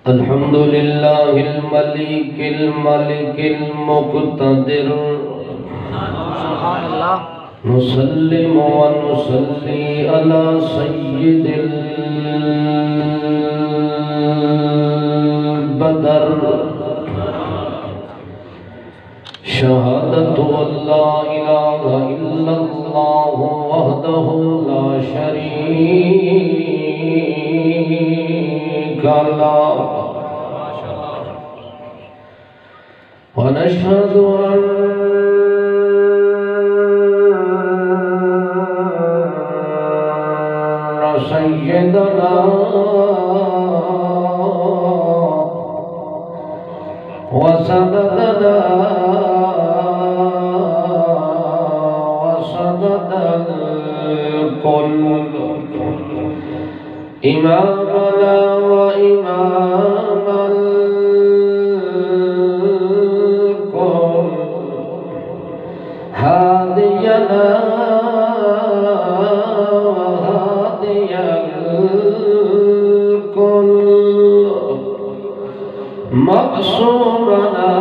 الحمد لله الملك الملك المقتدر سبحان الله نسلم ونصلي على سيد البدر شهادة أن لا إله إلا الله وحده لا شريك له ونشهد أن سيدنا وسندنا وسند الكل إمامنا وإمام الكل هادينا وهادي الكل مقصومنا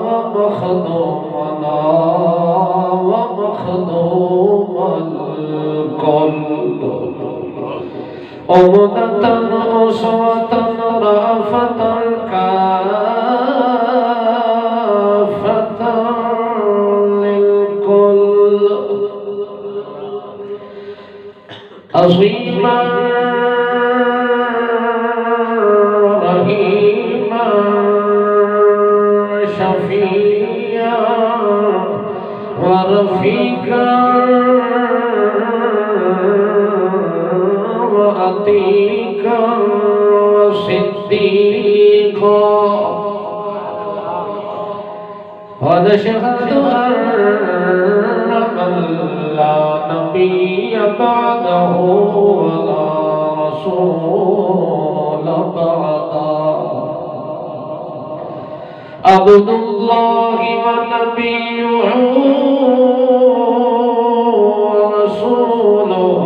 ومخدومنا ومخدوم الكل أمدة أسوة رأفة كافة للكل عظيما رحيما شفيعا ورفيقا وعتيقا وصديقا ونشهد أن من لا نبي بعده ولا رسول بعده عبد الله ونبيه ورسوله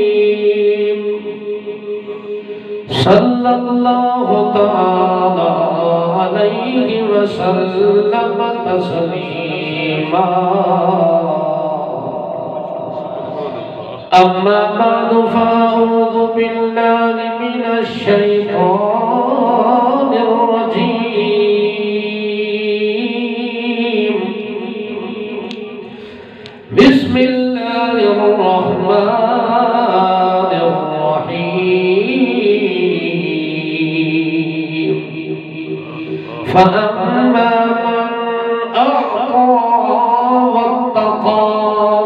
الكريم صلى الله تعالى عليه وسلم تسليما أما بعد فأعوذ بالله من الشيطان الرجيم بسم الله الرحمن الرحيم فأما من أعطى واتقى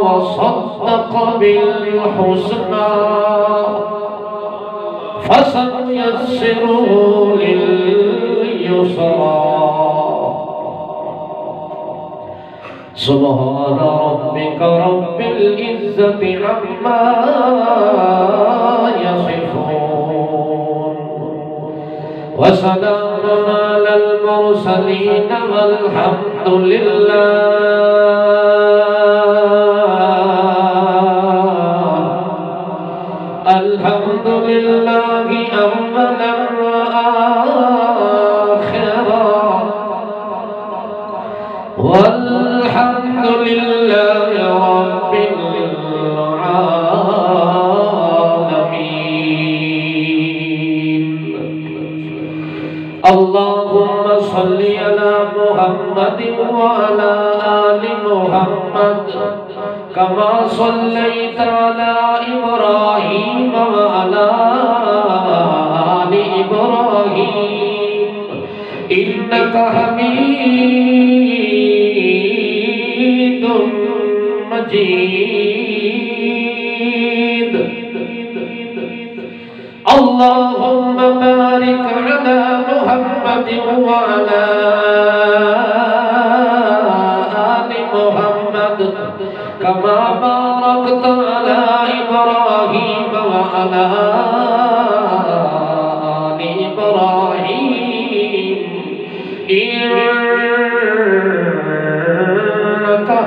وصدق بالحسنى فسنيسره لليسرى سبحان ربك رب العزة عما يصفون وسلام على المرسلين والحمد لله الحمد لله أولا وآخرا والحمد لله رب العالمين اللهم صل على محمد وعلى آل محمد كما صليت على إبراهيم وعلى آل إبراهيم إنك حميد مجيد اللهم بارك على محمد وعلى آل محمد كما باركت على إبراهيم وعلى آل إبراهيم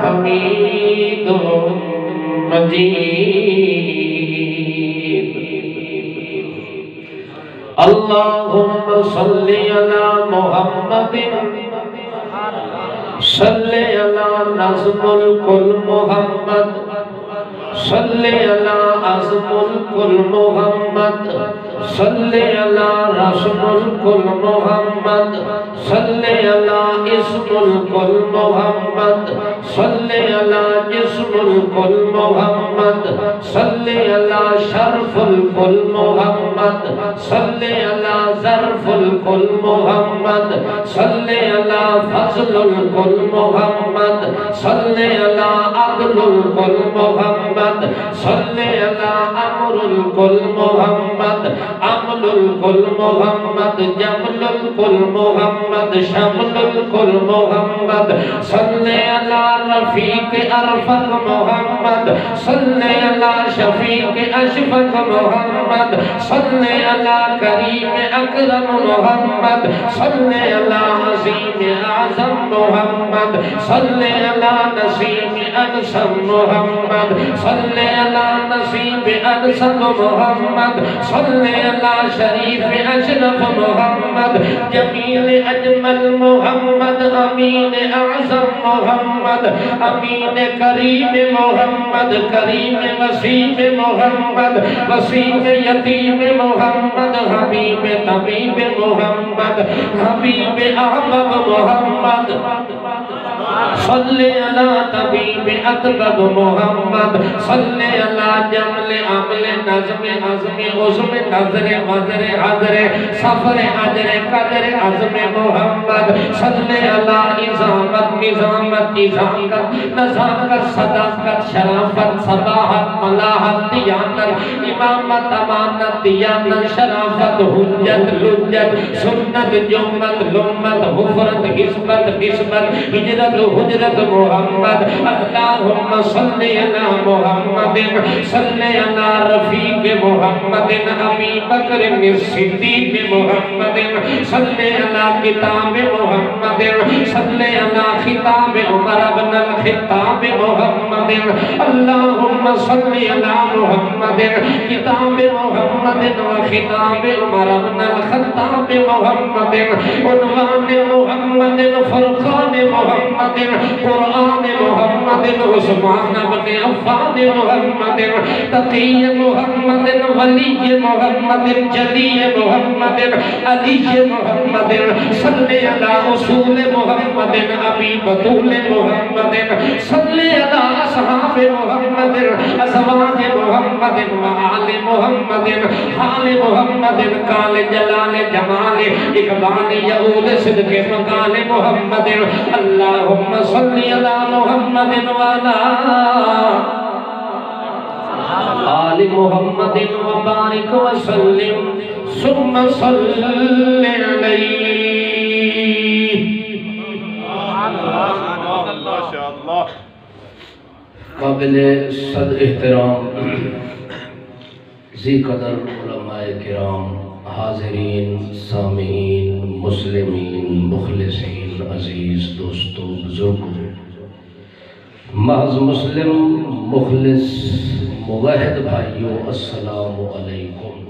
حمید مجید اللہم صلی علی محمد صلی علی نظم الکل محمد صلی علی عظم الکل محمد صلی علی رسم الکل محمد صلی علی اسم الکل محمد صلی علی جسم الکل محمد صلی علی شرف الکل محمد صلی علی ظرف الکل محمد صلی علی فضل الکل محمد صلی علی عدل الکل محمد صلی علی امر الکل محمد عمل الکل محمد جمل الکل محمد شمل الکل محمد صلی علی رفیق ارفق محمد صلی علی شفیق اشفق محمد صلی علی کریم اکرم محمد صلی علی عظیم اعظم محمد صلی علی نسیم انسم محمد صلی علی نسیم انسم محمد صلی علی شریف اشرف محمد جمیل اجمل محمد امین اعظم محمد امین کریم محمد کریم وسیم محمد وسیم یتیم محمد حبیب طبیب محمد حبیب احبب محمد صلی علی طبیب اطبب محمد صلی علی جمل عمل نظم عظم عظم نظر وزر عذر سفر عجر قدر عظم محمد صلی علی عظامت نظامت عظامت نزاکت صداقت شرافت صباحت ملاحت دیانت امامت امانت دیانت شرافت حجت لجت سنت جمت لمت حفرت حسبت نسبت ہجرت حجرت محمد اللہم صلی علی محمد صلی علی رفیق محمد ابی بکر الصدیق محمد صلی علی کتاب محمد صلی علی خطاب عمر بن الخطاب محمد اللہم صلی علی محمد کتاب محمد و خطاب عمر بن الخطاب محمد عنوان محمد فرقان محمد قرآن محمد عثمان بن عفان محمد تقی محمد ولی محمد جلی محمد علی محمد صلی علی اصول محمد ابی بطول محمد صلی علی اصحاب محمد ازواج محمد وآل محمد حال محمد کال جلال جمال اقبال یعول صدق مقال محمد اللہم صلی علی محمد وعلا آل محمد وبارک وسلم ثم صلی علیہ قابل صد احترام ذی قدر علماء کرام حاضرین سامعین مسلمین مخلصین عزیز دوستوں بزرگوں محض مسلم مخلص موحد بھائیوں السلام علیکم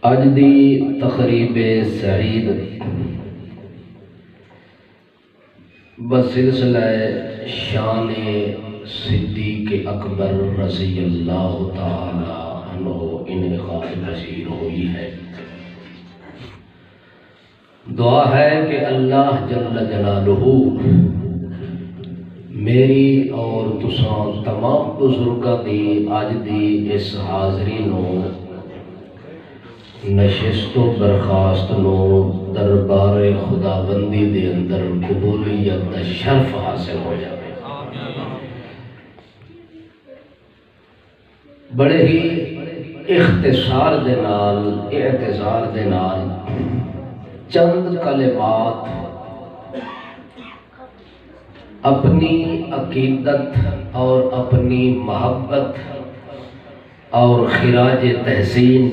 آج دی تقریب سعید بسلسلہ شان صدیق اکبر رضی اللہ تعالی عنہ انعقاد پذیر ہوئی ہے۔ دعا ہے کہ اللہ جل جلالہ میری اور تساں تمام بزرگاں دی آج دی اس حاضری نو نشست و برخاست نو دربار خداوندی دے اندر قبولیت دا شرف حاصل ہو جائے۔ بڑے ہی اختصار دے نال اعتذار دے نال چند کلمات اپنی عقیدت اور اپنی محبت اور خراج تحسین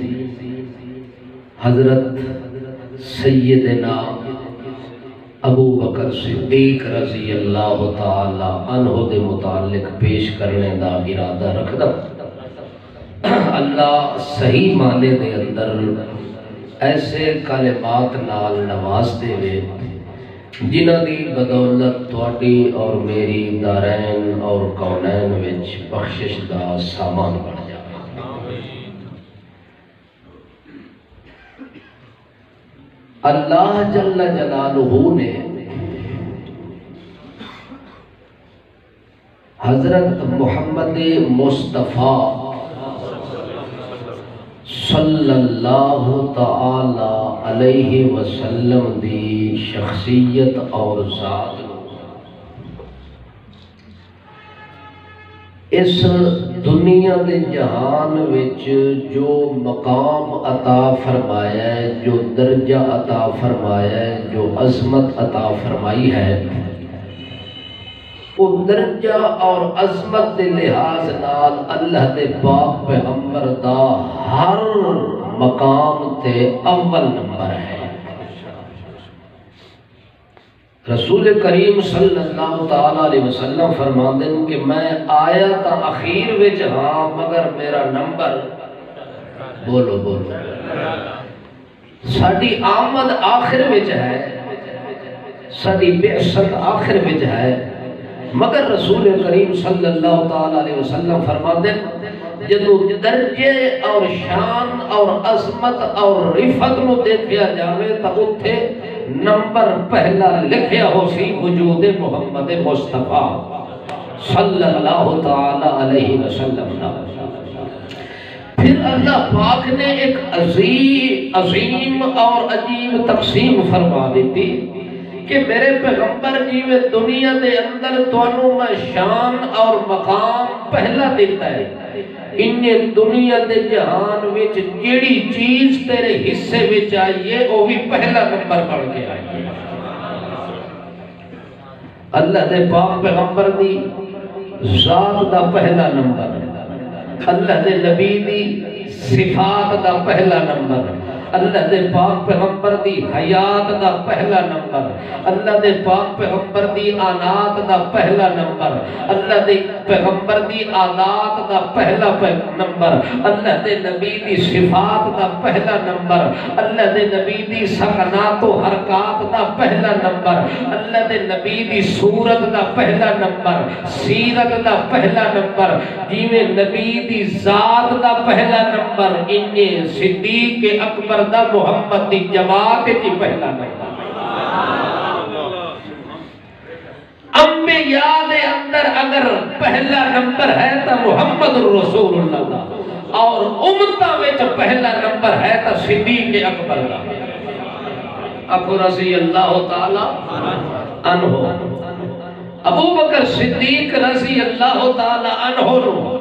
حضرت سیدنا ابو بکر صدیق رضی اللہ تعالی عنہ دے متعلق پیش کرنے دا ارادہ رکھدا۔ اللہ صحیح معنی دے اندر ایسے کلمات نال نواز دے وے جنہ دی بدولت تواڈی اور میری دارین اور کونین وچ بخشش دا سامان بن جائے۔ اللہ جل جلالہ نے حضرت محمد مصطفیٰ صلی اللہ تعالی علیہ وسلم دی شخصیت اور ذات اس دنیا دے جہان وچ جو مقام عطا فرمایا ہے، جو درجہ عطا فرمایا ہے، جو عظمت عطا فرمائی ہے، وہ درجہ اور عظمت دے لحاظ نال اللہ دے پاک پیغمبر دا ہر مقام تے اول نمبر ہے۔ رسول کریم صلی اللہ تعالی علیہ وسلم فرماندے ہیں کہ میں آیا تا اخیر وچ ہاں مگر میرا نمبر بولو ساڈی آمد آخر وچ ہے، ساڈی بعثت آخر وچ ہے، مگر رسول کریم صلی اللہ تعالی علیہ وسلم فرماتے ہیں جدو درجے اور شان اور عظمت اور رفت نو دیکھیا جاوے تا اتھے نمبر پہلا لکھیا ہو سی وجود محمد مصطفیٰ صلی اللہ تعالی علیہ وسلم۔ پھر اللہ پاک نے ایک عظیم اور عجیب تقسیم فرما دیتی کہ میرے پیغمبر جی میں دنیا دے اندر توانوں میں شان اور مقام پہلا دیتا ہے، انہیں دنیا دے جہان وچ جیڑی چیز تیرے حصے وچ آئیے وہ بھی پہلا نمبر پڑھ کے آئیے۔ اللہ دے پاک پیغمبر دی ذات دا پہلا نمبر، اللہ دے نبی دی صفات دا پہلا نمبر، اللہ دے پاک پیغمبر دی حیات دا پہلا نمبر، اللہ دے پاک پیغمبر دی آنات دا پہلا نمبر، اللہ دے پیغمبر دی عادات دا پہلا نمبر، اللہ دے نبی دی صفات دا پہلا نمبر، اللہ دے نبی دی سکنات و حرکات دا پہلا نمبر، اللہ دے نبی دی صورت دا پہلا نمبر، سیرت دا پہلا نمبر، جیویں نبی دی ذات دا پہلا نمبر، انہیں صدیق اکبر دا محمد دی جماعت کی پہلا نمبر۔ انبیاء دے اندر اگر پہلا نمبر ہے تا محمد رسول اللہ دا، اور امتہ وچ پہلا نمبر ہے تا صدیق اکبر دا، ابو رضی اللہ تعالی عنہ۔ ابو بکر صدیق رضی اللہ تعالی عنہ نو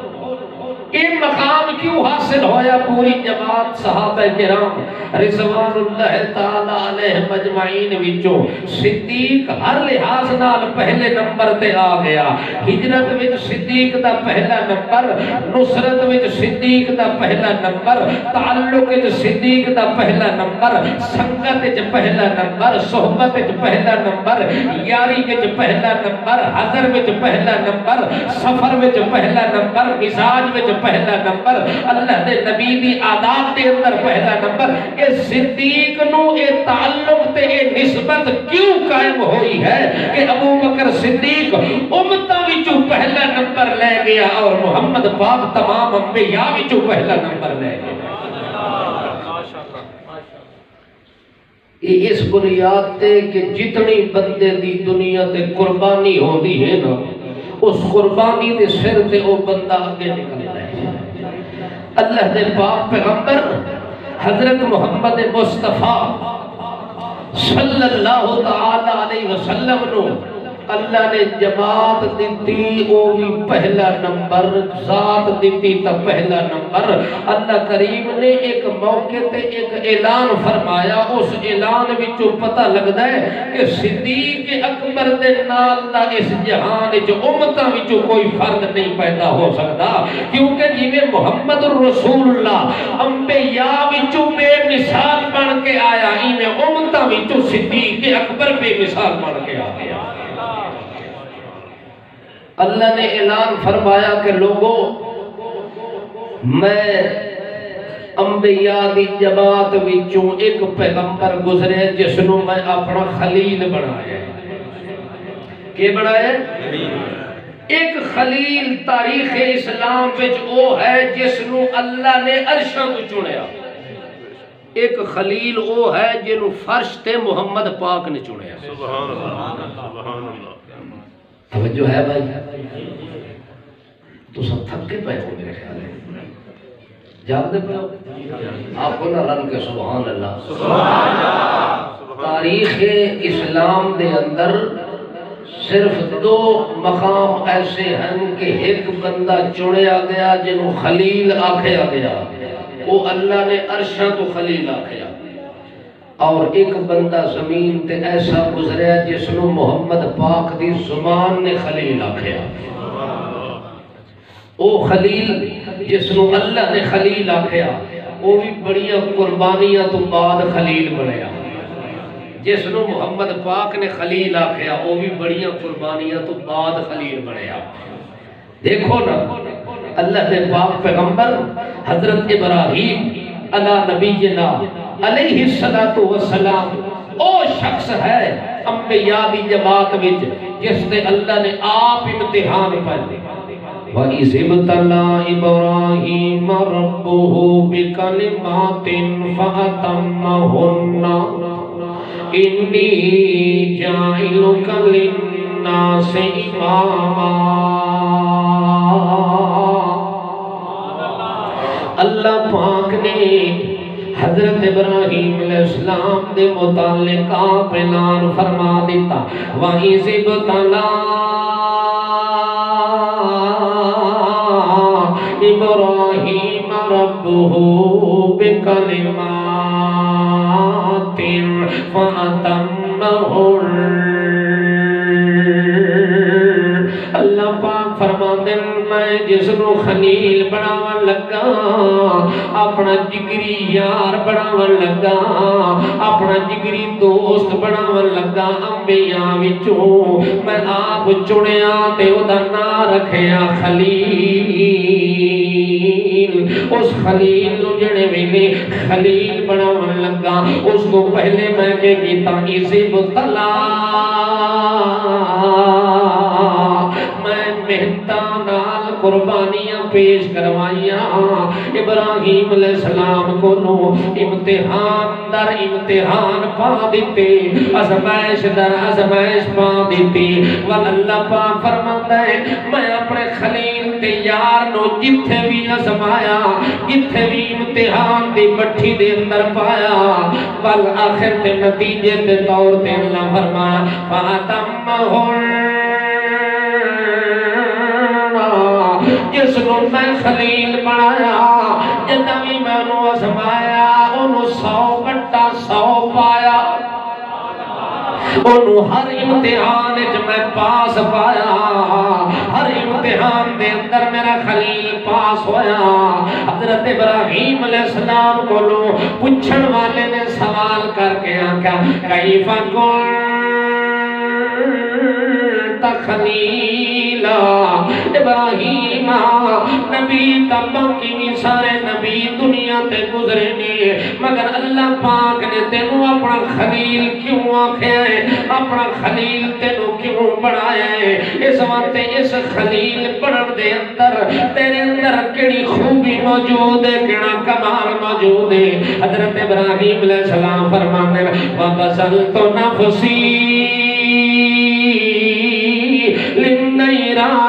یہ مقام کیوں حاصل ہویا؟ پوری جماعت صحابہ کرام رضوان اللہ تعالی علیہ مجمعین وچوں صدیق ہر لحاظ نال پہلے نمبر تے آ گیا۔ ہجرت وچ صدیق دا پہلا نمبر، نصرت وچ صدیق دا پہلا نمبر، تعلق وچ صدیق دا پہلا نمبر، سنگت وچ پہلا نمبر، صحبت وچ پہلا نمبر، یاری وچ پہلا نمبر، حضر وچ پہلا نمبر، سفر وچ پہلا نمبر، مزاج وچ پہلا نمبر، اللہ دے نبی دی عادات دے اندر پہلا نمبر۔ اے صدیق نو اے تعلق تے اے نسبت کیوں قائم ہوئی ہے کہ ابو بکر صدیق امتہ وچوں پہلا نمبر لے گیا اور محمد پاک تمام انبیاء وچوں پہلا نمبر لے گیا۔ اس بنیاد تے کہ جتنی بندے دی دنیا تے قربانی ہوندی ہے نا، اس قربانی دے سر تے او بندہ آگے نکلتا ہے۔ اللہ دے پاک پیغمبر حضرت محمد مصطفیٰ صلی اللہ تعالی علیہ وسلم نو اللہ نے جماعت دیتی وہ بھی پہلا نمبر، ذات دیتی تا پہلا نمبر۔ اللہ کریم نے ایک موقع تے ایک اعلان فرمایا، اس اعلان وچوں پتہ لگدا ہے کہ صدیق اکبر دے نال دا اس جہان وچ امتاں وچوں کوئی فرد نہیں پیدا ہو سکدا، کیونکہ جویں محمد رسول اللہ انبیاء وچوں بے مثال بن کے آیا، ایویں امتاں وچوں صدیق اکبر بے مثال بن کے آ گیا۔ اللہ نے اعلان فرمایا کہ لوگوں، میں انبیاء دی جماعت وچوں ایک پیغمبر گزرے جس نو میں اپنا خلیل بنایا۔ کیا بنایا؟ ایک خلیل تاریخ اسلام وچ او ہے جس نو اللہ نے عرشاں تو چنیا۔ ایک خلیل او ہے جنوں فرش تے محمد پاک نے چنیا۔ سبحان اللہ، سبحان اللہ۔ توجہ ہے بھائی؟ تو سب تھک کے پے ہو میرے خیال ہے، جاگ دے پے ہو آپ کو نہ رن کے سبحان اللہ۔ سبحان اللہ۔ تاریخ اسلام دے اندر صرف دو مقام ایسے ہیں کہ ایک بندہ چنیا گیا جنہوں خلیل آکھیا گیا، وہ اللہ نے عرشاں تو خلیل آکھیا، اور ایک بندہ زمین تے ایسا گزریا جس نو محمد پاک دی زبان نے خلیل آکھیا۔ او خلیل جس نو اللہ نے خلیل آکھیا وہ بھی بڑی قربانیاں تو بعد خلیل بنیا، جس نو محمد پاک نے خلیل آکھیا وہ بھی بڑی قربانیاں تو بعد خلیل بنیا۔ دیکھو نا، اللہ دے پاک پیغمبر حضرت ابراہیم علی نبینا علیہ السلام او شخص ہے انبیاء دی جماعت وچ جس نے اللہ نے آپ امتحان پائے۔ وَإِذِ ابْتَلَىٰ إِبْرَاهِيمَ رَبُّهُ بِكَلِمَاتٍ فَأَتَمَّهُنَّ إِنِّي جَاعِلُكَ لِلنَّاسِ إِمَامًا۔ اللہ پاک نے حضرت ابراہیم علیہ السلام دے متعلق آپ اعلان فرما دیتا، وَإِذِ ابْتَلَىٰ إِبْرَاهِيمَ رَبُّهُ بِكَلِمَاتٍ فَأَتَمَّهُنَّ۔ اللہ پاک فرماتے ہیں میں جس نو خلیل بناون لگا، اپنا جگری یار بناون لگا، اپنا جگری دوست بناون لگا، انبیاء وچوں میں آپ چنیا تے او دا نام رکھیا خلیل۔ اس خلیل نو جڑے ویلے خلیل بناون لگا، اس کو پہلے میں کہ کیتا اِسے بتلا، محنتاں نال قربانیاں پیش کروائیاں، ابراہیم علیہ السلام کو نو امتحان در امتحان پا دیتے، آزمائش در آزمائش پا دیتی۔ واللہ پاک فرماتا ہے میں اپنے خلیل تے یار نو جتھے بھی آزمایا، جتھے بھی امتحان دی بٹھی دے اندر پایا، والآخر تے نتیجے تے طور تے اللہ فرمایا فَأَتَمَّهُنَّ، جس نو میں خلیل بنایا، جدہ بھی میں انہوں آزمایا، انہوں 100 بٹا 100 پایا، انہوں ہر امتحان جو میں پاس پایا، ہر امتحان دے اندر میرا خلیل پاس ہویا۔ حضرت ابراہیم علیہ السلام کو لو پوچھن والے نے سوال کر کے آکھا کیف کنت خلیلا ابراہیم، نبی تمام کی سارے نبی دنیا تے گزرے نے، مگر اللہ پاک نے تینوں اپنا خلیل کیوں آکھیا ہے، اپنا خلیل تینوں کیوں بڑھایا ہے؟ اس وقت اس خلیل بڑھن دے اندر تیرے اندر کیڑی خوبی موجود ہے، کیڑا کمال موجود ہے؟ حضرت ابراہیم علیہ السلام فرمانے وَبَسَلْتُ نَفْسِي لِلنَّيْرَانِ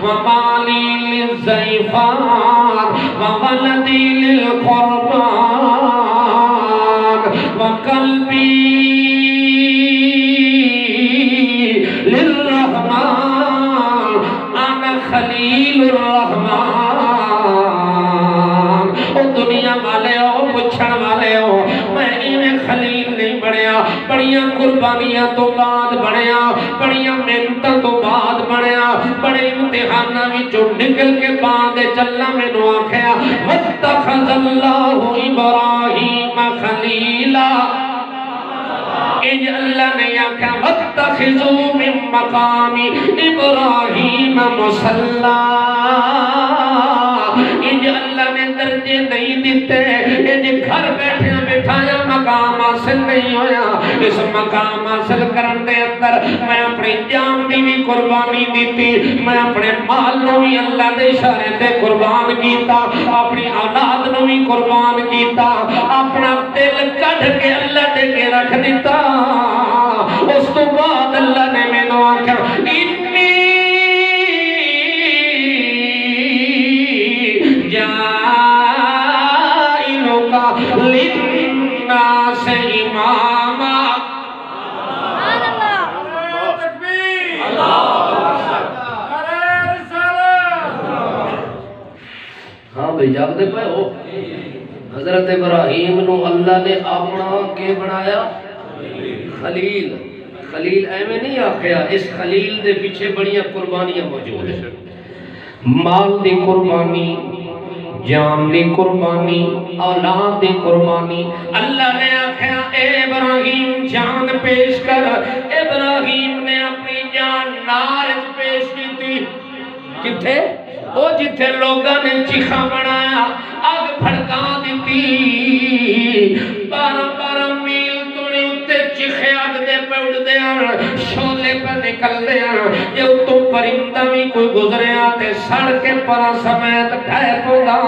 وَمَالِي لِلزَّيْفَانِ وَوَلَدِي لِلْقُرْبَانِ وَقَلْبِي خلیل الرحمن، او دنیا والے ہو پچھڑ والے ہو، میں ایویں خلیل نہیں بنیا، بڑیاں قربانیاں تو بعد بنیا، بڑیاں محنتاں تو بعد بنیا، بڑے امتحاناں وچوں نکل کے بعد چلنا مینوں آکھیا واتخذ اللہ ابراہیم خلیلا، اللہ نے آکھا واتخذوا من مقام ابراہیم مصلی، اللہ نے درجے نہیں دیتے، گھر بیٹھے بٹھایا مقام حاصل نہیں ہویا، اس مقام حاصل کرن دے اندر میں اپنی جان دی بھی قربانی دیتی، میں اپنے مال نو بھی اللہ دے اشارے تے قربان کیتا، اپنی اولاد نو بھی قربان کیتا، اپنا دل کڈھ کے اللہ دے کے رکھ دیتا، اس تو بعد اللہ نے مینوں آکھیا انی جائلک للناس اماما، سبحان اللہ، تکبیر، ہاں بھئی جاگتے پہ ہو، حضرت ابراہیم نو اللہ نے اپنا کے بنایا خلیل، خلیل ایویں نہیں آکھیا، اس خلیل دے پیچھے بڑیاں قربانیاں موجود ہیں، مال دی قربانی، جان دی قربانی، اولاد دی قربانی، اللہ نے آکھیا اے ابراہیم جان پیش کر، ابراہیم نے اپنی جان نار پیش کی تھی، کتھے؟ وہ جتھے لوگاں نے چیخا بنایا، آگ بھڑکا دیتی، 12 میل توڑے اتے چیخے آگ دے پہ اڑ دیا، شولے پہ نکل دیا، یہ تو پرندہ بھی کوئی گزرے آتے سڑ کے پرا سمیت ڈھائے پودا،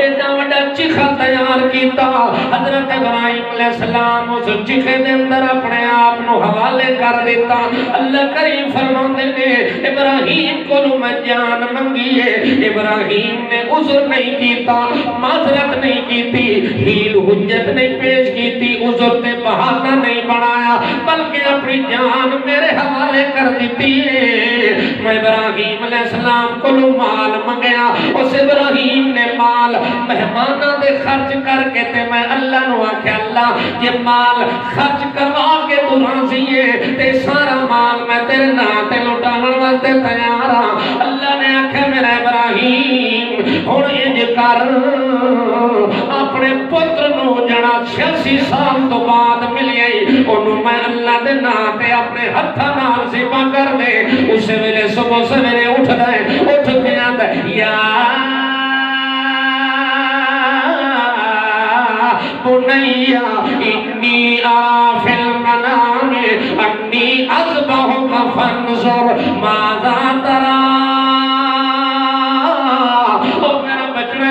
اینا وڈا چیخا تیار کیتا، حضرت ابراہیم علیہ السلام اس چیخے دے اندر اپنے آپ نو حوالے کر دیتا، اللہ کریم فرماندے نے ابراہیم کو نو میں جان منگیے، ابراہیم نے عذر نہیں کیتا، معذرت نہیں کیتی، ہیل حجت نہیں پیش کیتی، عذر تے بہانہ نہیں بنایا، بلکہ اپنی جان میرے حوالے کر دیتی ہے، میں ابراہیم علیہ السلام کو مال منگیا، اس ابراہیم نے مال مہمانہ دے خرچ کر کے تے میں اللہ نو آکھے اللہ یہ مال خرچ کروا کے تو راضی ہے تے سارا مال میں تیرے ناتے لٹانا واسطے تیار ہاں، اللہ نے آکھے میرا ابراہیم ہن انج کر اپنے پتر نو جڑا 86 سال تو بعد ملیا اونوں میں اللہ دے نام تے اپنے ہتھاں نال ذبح کر دے، اس ویلے صبح سویرے اٹھدا ہے، اٹھ کے آندا یا بنیا انی ارا فی المنام انی اذبحک فانظر ماذا تری،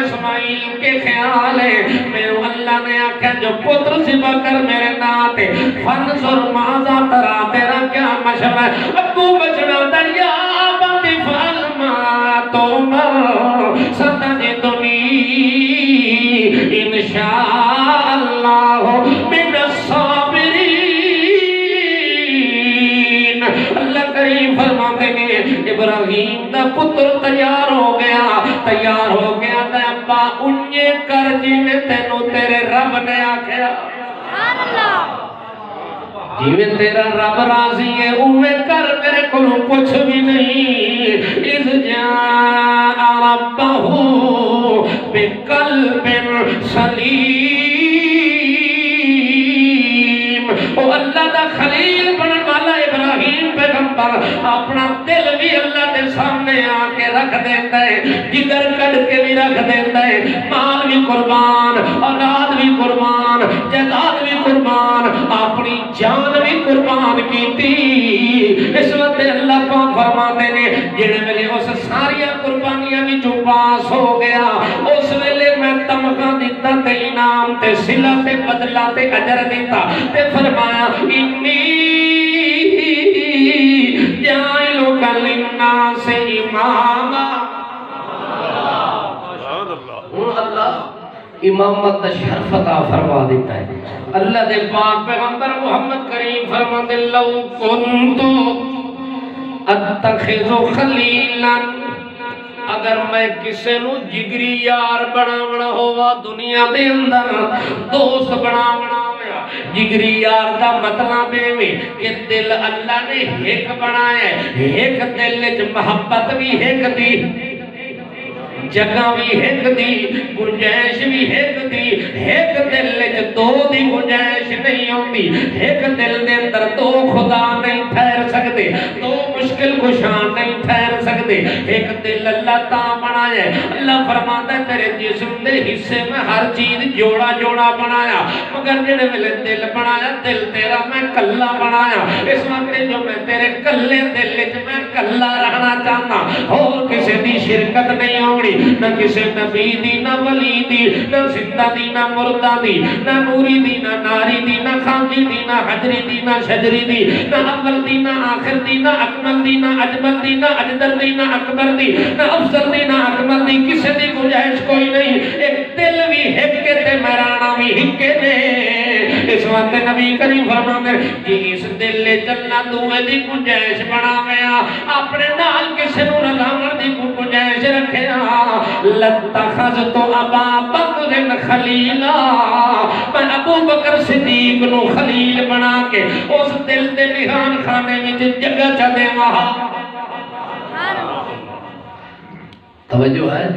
اسماعیل کے خیال ہے میرے اللہ نے آکھا جو پتر ذبح کر میرے ناتے فانظر ماذا تری، تیرا کیا مشورہ ہے، ابو بچنا دریا باتی فعل ما تؤمر ستجدنی انشاء اللہ من الصابرین، اللہ کریم فرماتے ہیں ابراہیم دا پتر تیار ہو گیا تے ابا انجے کر جی میں تینو تیرے رب نے آکھیا، سبحان اللہ، جی میں تیرا رب راضی ہے اوے کر، میرے کو پوچھ بھی نہیں، اذ جاء ربہ بقلب سلیم، او اللہ دا خلیل بنن والا ابراہیم پیغمبر اپنا دل بھی اللہ دے سامنے آ کے رکھ دیتا ہے، جگر کڑ کے بھی رکھ دیتا ہے، مال بھی قربان، اولاد بھی قربان، جائیداد بھی قربان، اپنی جان بھی قربان کیتی، اس وقت اللہ پاک فرماتے نے جن ویلے اس ساری قربانیاں بھی جو پاس ہو گیا، اس ویلے میں تمغہ دیتا تے انعام تے صلہ تے بدلہ تے اجر دیتا تے فرمایا انی جائلک للناس اماما، اللہ امامت دا شرف عطا فرما دیتا ہے، اللہ دے پاک پیغمبر محمد کریم فرماتے لو کنتو اتخذ خلیلا اگر میں کسے نو جگری یار بناونا ہوا دنیا دے اندر دوست بناونا ہوا جگری یار دا مطلب ہے کہ دل اللہ نے ایک بنایا ہے ایک دل وچ محبت بھی ایک دی جگہ بھی ایک دی گنجائش بھی ایک دی ایک دل وچ دو دی گنجائش نہیں ہوندی ایک دل دے اندر دو خدا نہیں ٹھہر سکتے دو مشکل کشان نہیں ٹھہر سکتے ایک دل اللہ تا بنایا ہے اللہ فرماتا ہے تیرے جسم دے حصے میں ہر چیز جوڑا جوڑا بنایا مگر جڑے ویلے دل بنایا دل تیرا میں کلا بنایا اس وقت جو میں تیرے کلے دل وچ میں کلا رہنا چاہتا اور کسی دی شرکت نہیں ہونی نہ کسی نبی دی نہ ولی دی نہ زندہ دی نہ مردہ دی نہ نوری دی نہ ناری دی نہ خانجی دی نہ حجری دی نہ شجری دی نہ اول دی نہ آخر دی نہ اکمل دی نہ اجمل دی نہ اجدر دی نہ اکبر دی نہ افضل دی نہ اکمل دی کسی دی گنجائش کوئی نہیں ایک دل بھی ہکے تے مرانا بھی ہکے نے اس وقت نبی کریم فرماتے کہ اس دل لے چلنا دوئے دی گنجائش بنا گیا اپنے نال کسی نو رلاون دی گنجائش رکھے لَتَّخَذْتُ أَبَا بَكْرٍ خَلِيلًا میں ابو بکر صدیق نو خلیل بنا کے اس دل دے نہان خانے میں جگہ چلے وہاں توجہ ہے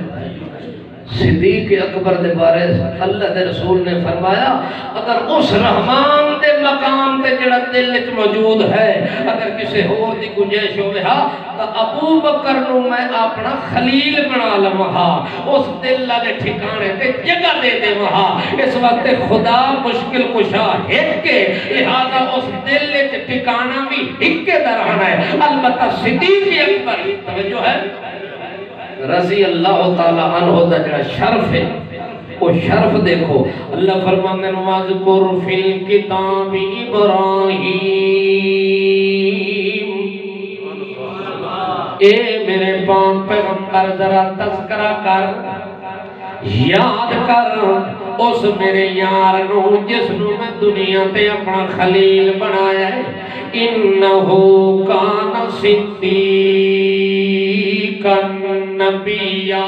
صدیق اکبر دے بارے اللہ دے رسول نے فرمایا اگر اس رحمان دے مقام تے جڑا دل وچ موجود ہے اگر کسی اور دی گنجائش ہوے ہا تو ابو بکر نو میں اپنا خلیل بنا لواں اس دل والے ٹھکانے تے جگہ دے دے وہاں اس وقت خدا مشکل کشا ایک کے لہذا اس دل وچ ٹھکانا بھی ایک کے دا رہنا ہے البتہ صدیق اکبر توجہ ہے رضی اللہ تعالیٰ عنہ دا جڑا شرف ہے وہ شرف دیکھو اللہ فرمانے وَاذْكُرْ فِي الْكِتَابِ إِبْرَاهِيمَ اے میرے پاک پیغمبر ذرا تذکرہ کر یاد کر اس میرے یار نو جس نو میں دنیا تے اپنا خلیل بنایا ہے انہو کان صدیقا نبیہ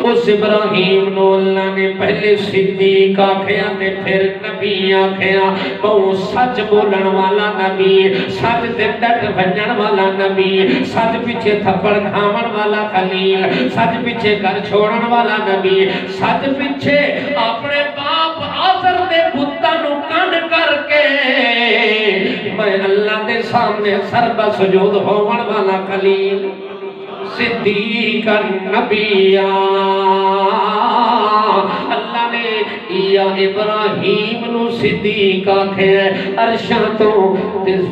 اس ابراہیم نو اللہ نے پہلے صدیق آکھیا تے پھر نبی آکھیا بہو سچ بولن والا نبی سچ تے ڈٹ بھجن والا نبی سچ پیچھے تھپڑ کھاون والا خلیل سچ پیچھے گھر چھوڑن والا نبی سچ پیچھے اپنے باپ آزر دے بتاں نو کنڈ کر کے میں اللہ دے سامنے سر بسجود ہون والا خلیل صدیق النبی اللہ نے یا ابراہیم نو صدیق آکھے عرشاں تو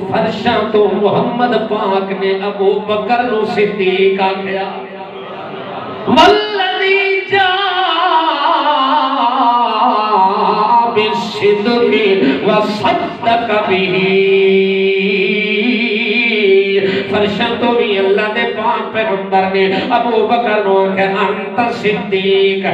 فرشاں تو محمد پاک نے ابو بکر نو صدیق آکھے والذی جاء بالصدق وصدق به فرشاں تو بھی اللہ دے پاک پیغمبر نے ابو بکر نو کہ انت صدیق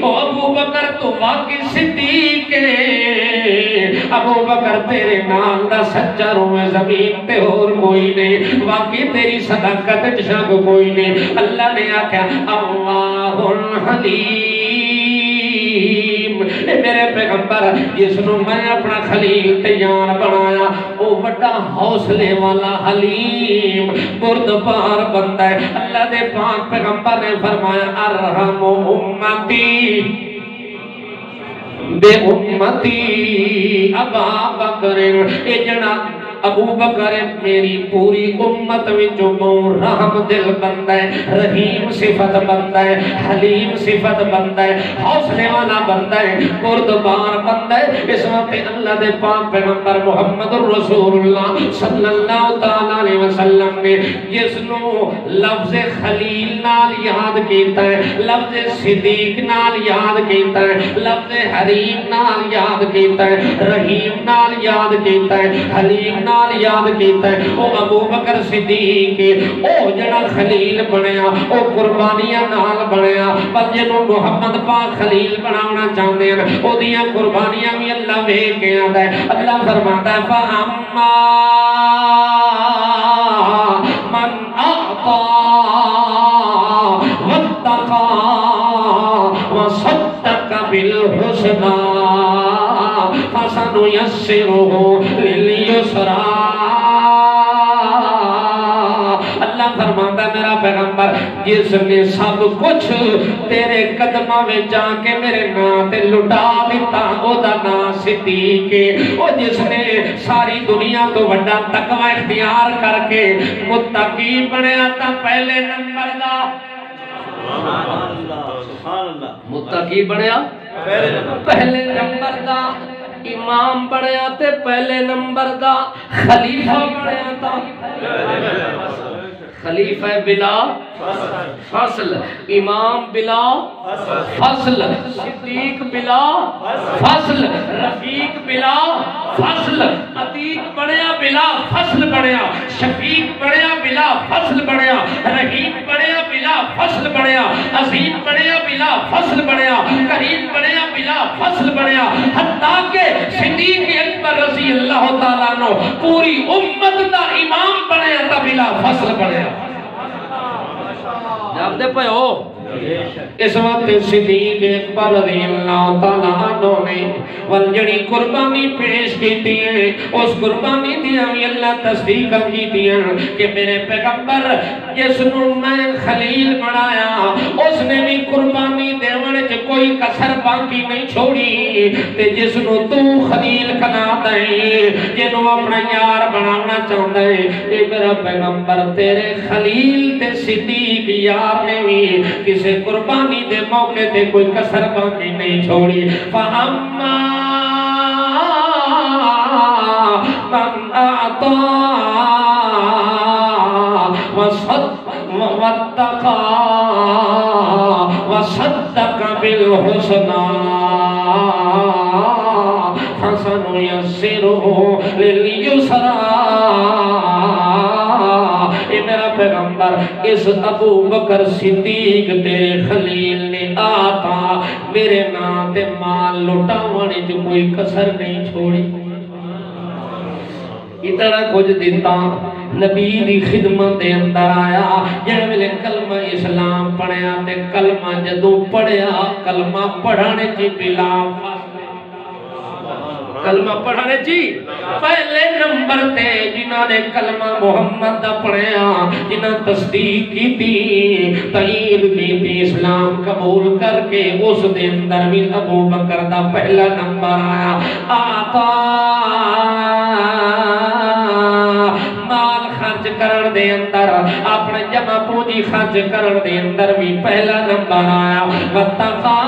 او ابو بکر تو واقعی صدیق ہے ابو بکر تیرے نام دا سچا روح زمین تے اور کوئی نہیں واقعی تیری صداقت شک کوئی نہیں اللہ نے آکھا اللہ الحلیم اے میرے پیغمبر جس نو میں اپنا خلیل تیار بنایا او بڑا حوصلے والا حلیم بردبار بندہ ہے اللہ دے پاک پیغمبر نے فرمایا ارحم امتی بے امتی ابا بکر اے جناب ابو بکر میری پوری امت وچوں بہت رحم دل بندہ ہے رحیم صفت بندہ ہے حلیم صفت بندہ ہے حوصلے والا بندہ ہے بردبار بندہ ہے اس وقت اللہ دے پاک پیغمبر محمد رسول اللہ صلی اللہ تعالیٰ علیہ وسلم نے جس نو لفظ خلیل نال یاد کیتا ہے لفظ صدیق نال یاد کیتا ہے لفظ حلیم نال یاد کیتا ہے رحیم نال یاد کیتا ہے حلیم نال یاد کیتا ہے او ابو بکر صدیق او جڑا خلیل بنیا او قربانیاں نال بنیا پر جنوں محمد پاک خلیل بناونا چاہندے ہیں او دیاں قربانیاں بھی اللہ ویکھ کے آندا ہے اللہ فرماتا ہے فَأَمَّا مَنْ أَعْطَى بالحسنى فسنيسره لليسرى اللہ فرماتا میرا پیغمبر جس نے سب کچھ تیرے قدمہ میں جا کے میرے نام تے لٹا دیتا او دا نام صدیق او جس نے ساری دنیا تو بڑا تقوی اختیار کر کے متقی بنیا تا پہلے نمبر دا متقی بنیا پہلے نمبر دا امام بنیا تے پہلے نمبر دا خلیفہ بنیا تا خلیفہ بلا فصل امام بلا فصل صدیق بلا فصل رفیق بلا فصل عتیق بنیا بلا فصل بنیا شفیق بنیا بلا فصل بنیا رحیم بنیا بلا فصل بنیا عظیم بنیا بلا فصل بنیا کریم بنیا بلا فصل بنیا حتیٰ کہ صدیق اکبر رضی اللہ تعالیٰ عنہ پوری امت دا امام بنیا تا بلا فصل بنیا جاب دے پہ ہو اس وقت صدیق اکبر رضی اللہ تعالیٰ عنہ نے والجڑی قربانی پیش کی دیئے اس قربانی دیا بھی اللہ تصدیق کی دیا کہ میرے پیغمبر جس نو میں خلیل بنایا اس نے بھی قربانی دیونے چ کوئی کسر باقی نہیں چھوڑی تے جس نو تو خلیل کنا دائیں جنو اپنا یار بنانا چاہتا ہے اے میرا پیغمبر تیرے خلیل تے صدیق یار نے بھی کسے قربانی دے موقع تے کوئی کسر باقی نہیں چھوڑی فَأَمَّا مَنْ أَعْطَى وَاتَّقَى وَصَدَّقَ بِالْحُسْنَى فَسَنُيَسِّرُهُ لِلْيُسْرَى اے میرا پیغمبر اس ابو بکر صدیق تیرے خلیل نے آتا میرے نام تے مال لٹاونے جو کوئی کسر نہیں چھوڑی اتنا کچھ دیتا نبی دی خدمت دے اندر آیا جنہوں میں کلمہ اسلام پڑھیا تے کلمہ جدو پڑھیا کلمہ پڑھانے چی بلا کلمہ پڑھانے چی پہلے نمبر تے جنہوں نے کلمہ محمد دا پڑھیا جنہوں تصدیق کی تھی تغیر کی تھی اسلام قبول کر کے اس دے اندر بھی ابو بکر دا پہلا نمبر آیا آتا مال خرچ کرن دے اندر اپنے جمع پونجی خرچ کرن دے اندر بھی پہلا نمبر آیا وَاتَّقَى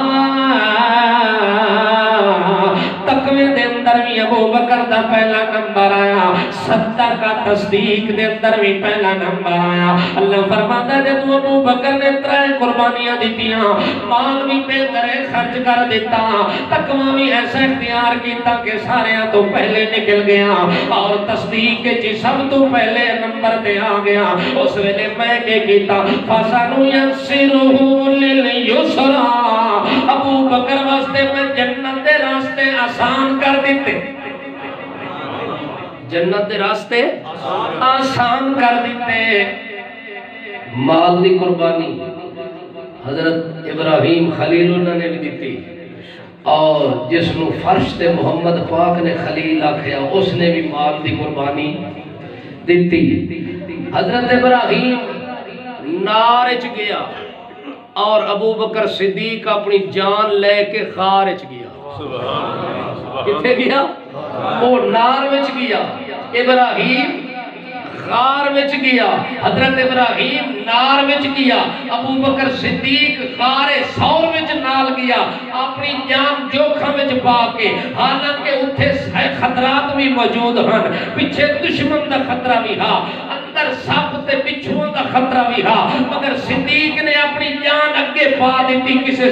تقوی دے اندر بھی ابو بکر دا پہلا نمبر آیا صدقہ تصدیق دے اندر بھی پہلا نمبر آیا اللہ فرماتا ہے تو ابو بکر نے ترائے قربانیاں دیتیاں مال بھی بہتر خرچ کر دیتا تقوی بھی ایسا اختیار کیتا کہ سارے تو پہلے نکل گیا اور تصدیق کے چی سب تو پہلے نمبر دے آ گیا اس ویلے میں کے کیتا فَسَنُيَسِّرُهُ لِلْيُسْرَى ابو بکر واسطے میں جنت دے راستے آسان کر دیتے جنت دے راستے آسان کر دیتے مال دی قربانی حضرت ابراہیم خلیل اللہ نے بھی دیتی اور جس نو فرش تے محمد پاک نے خلیل آکھیا اس نے بھی مال دی قربانی دیتی حضرت ابراہیم نارچ گیا اور ابو بکر صدیق اپنی جان لے کے خارچ گیا کتھے گیا وہ نار وچ گیا ابراہیم غار وچ گیا حضرت ابراہیم نار وچ گیا ابو بکر صدیق غار سور وچ نال گیا اپنی جان جوکھا وچ پا کے حالانکہ اتھے خطرات بھی موجود ہیں پیچھے دشمن دا خطرہ بھی ہاں اندر سب تے بچھوان دا خطرہ بھی ہاں مگر صدیق نے اپنی جان اگے پا دیتی کسے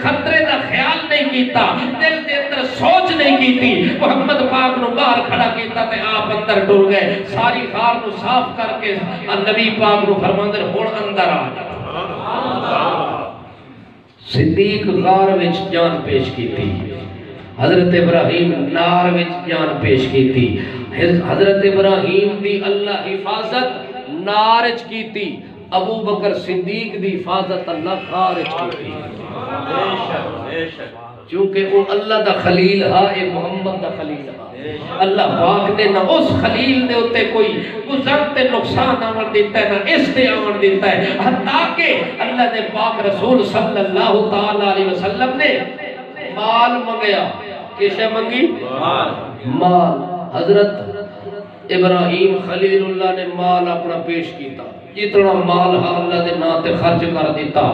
خطرے دا خیال نہیں کیتا دل دے اندر سوچ نہیں کیتی محمد پاک نو باہر کھڑا کیتا تے آپ اندر ڈر گئے ساری غار نو صاف کر کے نبی پاک نو فرماندے ہن اندر آ صدیق غار وچ جان پیش کیتی حضرت ابراہیم نار وچ جان پیش کیتی حضرت ابراہیم دی اللہ حفاظت نارچ کیتی ابو بکر صدیق دی حفاظت اللہ غارچ کیتی چونکہ وہ اللہ دا خلیل ہا اے محمد دا خلیل ہا اللہ پاک نے نہ اس خلیل دے ہوتے کوئی گزرتے نقصان آمن دیتا ہے نہ اس دے آمن دیتا ہے حتیٰ کہ اللہ دے پاک رسول صلی اللہ تعالیٰ علیہ وسلم نے مال منگیا کیسے منگی؟ مال حضرت ابراہیم خلیل اللہ نے مال اپنا پیش کیتا جتنا مال اللہ دے ناتے خرچ کر دیتا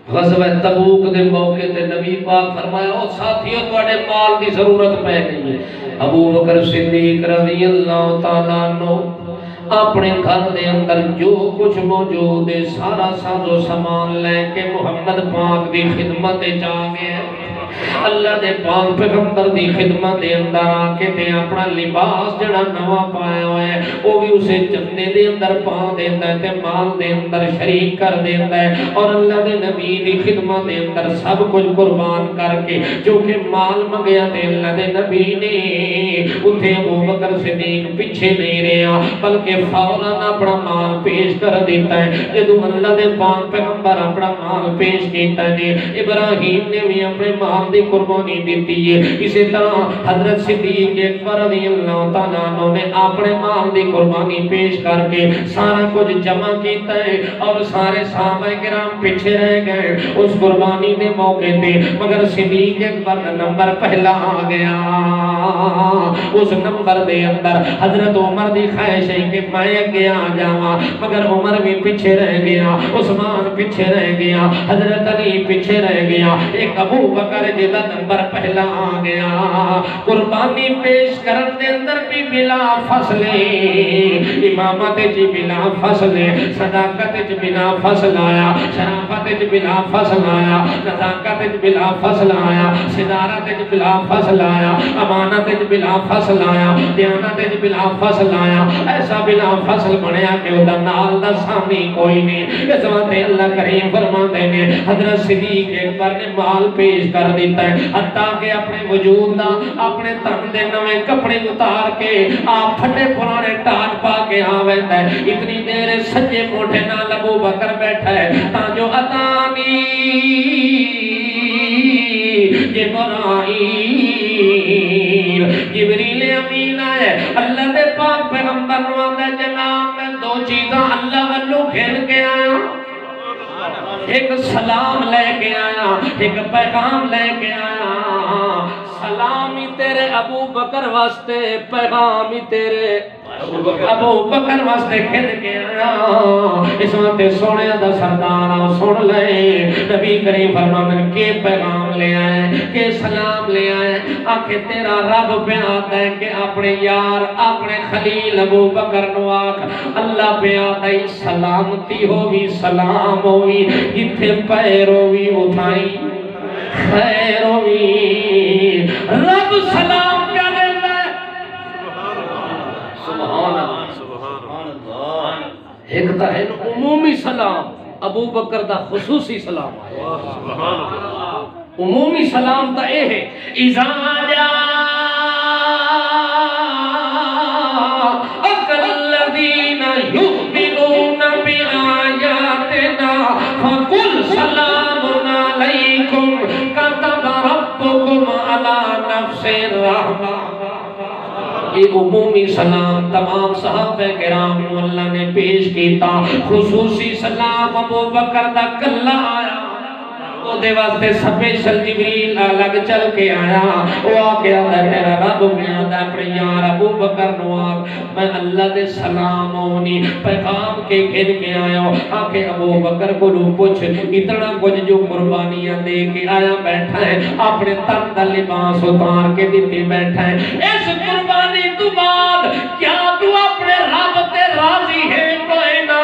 غزوہ تبوک دے موقع تے نبی پاک فرمایا او ساتھیوں تواڈے مال دی ضرورت پے گئی ہے ابو بکر صدیق رضی اللہ تعالیٰ عنہ اپنے گھر دے اندر جو کچھ موجود ہے سارا ساز و سامان لے کے محمد پاک دی خدمت جا گئے اللہ دے پاک پیغمبر دی خدمت دے اندر آکے تے اپنا لباس جڑا نوا پایا ہوئے وہ بھی اسے جننے دے اندر پا دیندہ ہے تے مال دے اندر شریک کر دیندہ ہے اور اللہ دے نبی دی خدمت دے اندر سب کچھ قربان کر کے جو کہ مال مگیا تے اللہ دے نبی نے اتھے ابو بکر صدیق پیچھے نہیں رہا بلکہ فوراً اپنا مال پیش کر دیتا ہے جدو اللہ دے پاک پیغمبر اپنا مال پیش کیتا ہے ابراہیم نے بھی اپنے مال دی قربانی دیتی ہے اسی طرح حضرت صدیق اکبر رضی اللہ تعالیٰ عنہ نے اپنے مال دی قربانی پیش کر کے سارا کچھ جمع کیتا ہے اور سارے صحابہ کرام پیچھے رہ گئے اس قربانی دے موقع تے مگر صدیق اکبر نمبر پہلا آ گیا اس نمبر دے اندر حضرت عمر دی خواہش ہے کہ میں اگے آ جاواں مگر عمر بھی پیچھے رہ گیا عثمان پیچھے رہ گیا حضرت علی پیچھے رہ گیا ایک ابو بکر جدا نمبر پہلا آ گیا قربانی پیش کرن دے اندر بھی بلا فصل امامت جی بلا فصل صداقت جی بلا فصل آیا شرافت جی بلا فصل آیا نزاکت جی بلا فصل آیا صدارت جی بلا فصل آیا امانت جی بلا فصل آیا دیانت جی بلا فصل آیا ایسا بلا فصل بنیا کہ ادھا نال دا سامی کوئی نہیں اس وقت اللہ کریم فرما دینے حضرت صدیق اکبر نے مال پیش کر دیتا ہے حتیٰ کہ اپنے وجود دا اپنے تن دے نوے کپڑے اتار کے آپ پھٹے پرانے ٹاٹ پا کے آویندہ ہے اتنی دیر سجے موٹے نال ابو بکر بیٹھا ہے تاجو اتانی جبرائیل جبریل امین آئے اللہ دے پاک پیغمبر نوانده جناب میں دو چیزاں اللہ والو کھیل کے آیا ایک سلام لے کے آیا ایک پیغام لے کے آیا سلامی تیرے ابو بکر واسطے پیغامی تیرے ابو بکر واسطے کھل کے آیا اس وقت سونے دا سردار سن لے نبی کریم فرمانے کے پیغام لے آئے کہ سلام لے آئے آکھے تیرا رب بیان ہے کہ اپنے یار اپنے خلیل ابو بکر نواک اللہ بیان ہے سلامتی ہوئی سلام ہوئی جتھے پیر ہوئی اٹھائی خیر ہوئی رب سلام کیا دیتا ہے سبحان اللہ ایک تا ہے عمومی سلام ابو بکر دا خصوصی سلام عمومی سلام تا اے ہے اذا جا اکر الذین یؤمنون بآیاتنا فقل سلام علیکم کتب ربکم علی نفس الرحمہ یہ عمومی سلام تمام صحابہ کرام اللہ نے پیش کیتا خصوصی سلام ابو بکر دا کلا آیا وہ دے واسطے سپیشل جبریل الگ چل کے آیا وہ آکے آدھا تیرا رب میں آدھا اپنے یار ابو بکر نواک میں اللہ دے سلام ہونی پیغام کے گھر کے آیا آکے ابو بکر کو لو پوچھ اتنا کچھ جو قربانیاں دے کے آیا بیٹھا ہے اپنے تن دا لباس اتار کے دیتے بیٹھا ہے اس قربانی تو بعد کیا تو اپنے رب تے راضی ہے کوئی نہ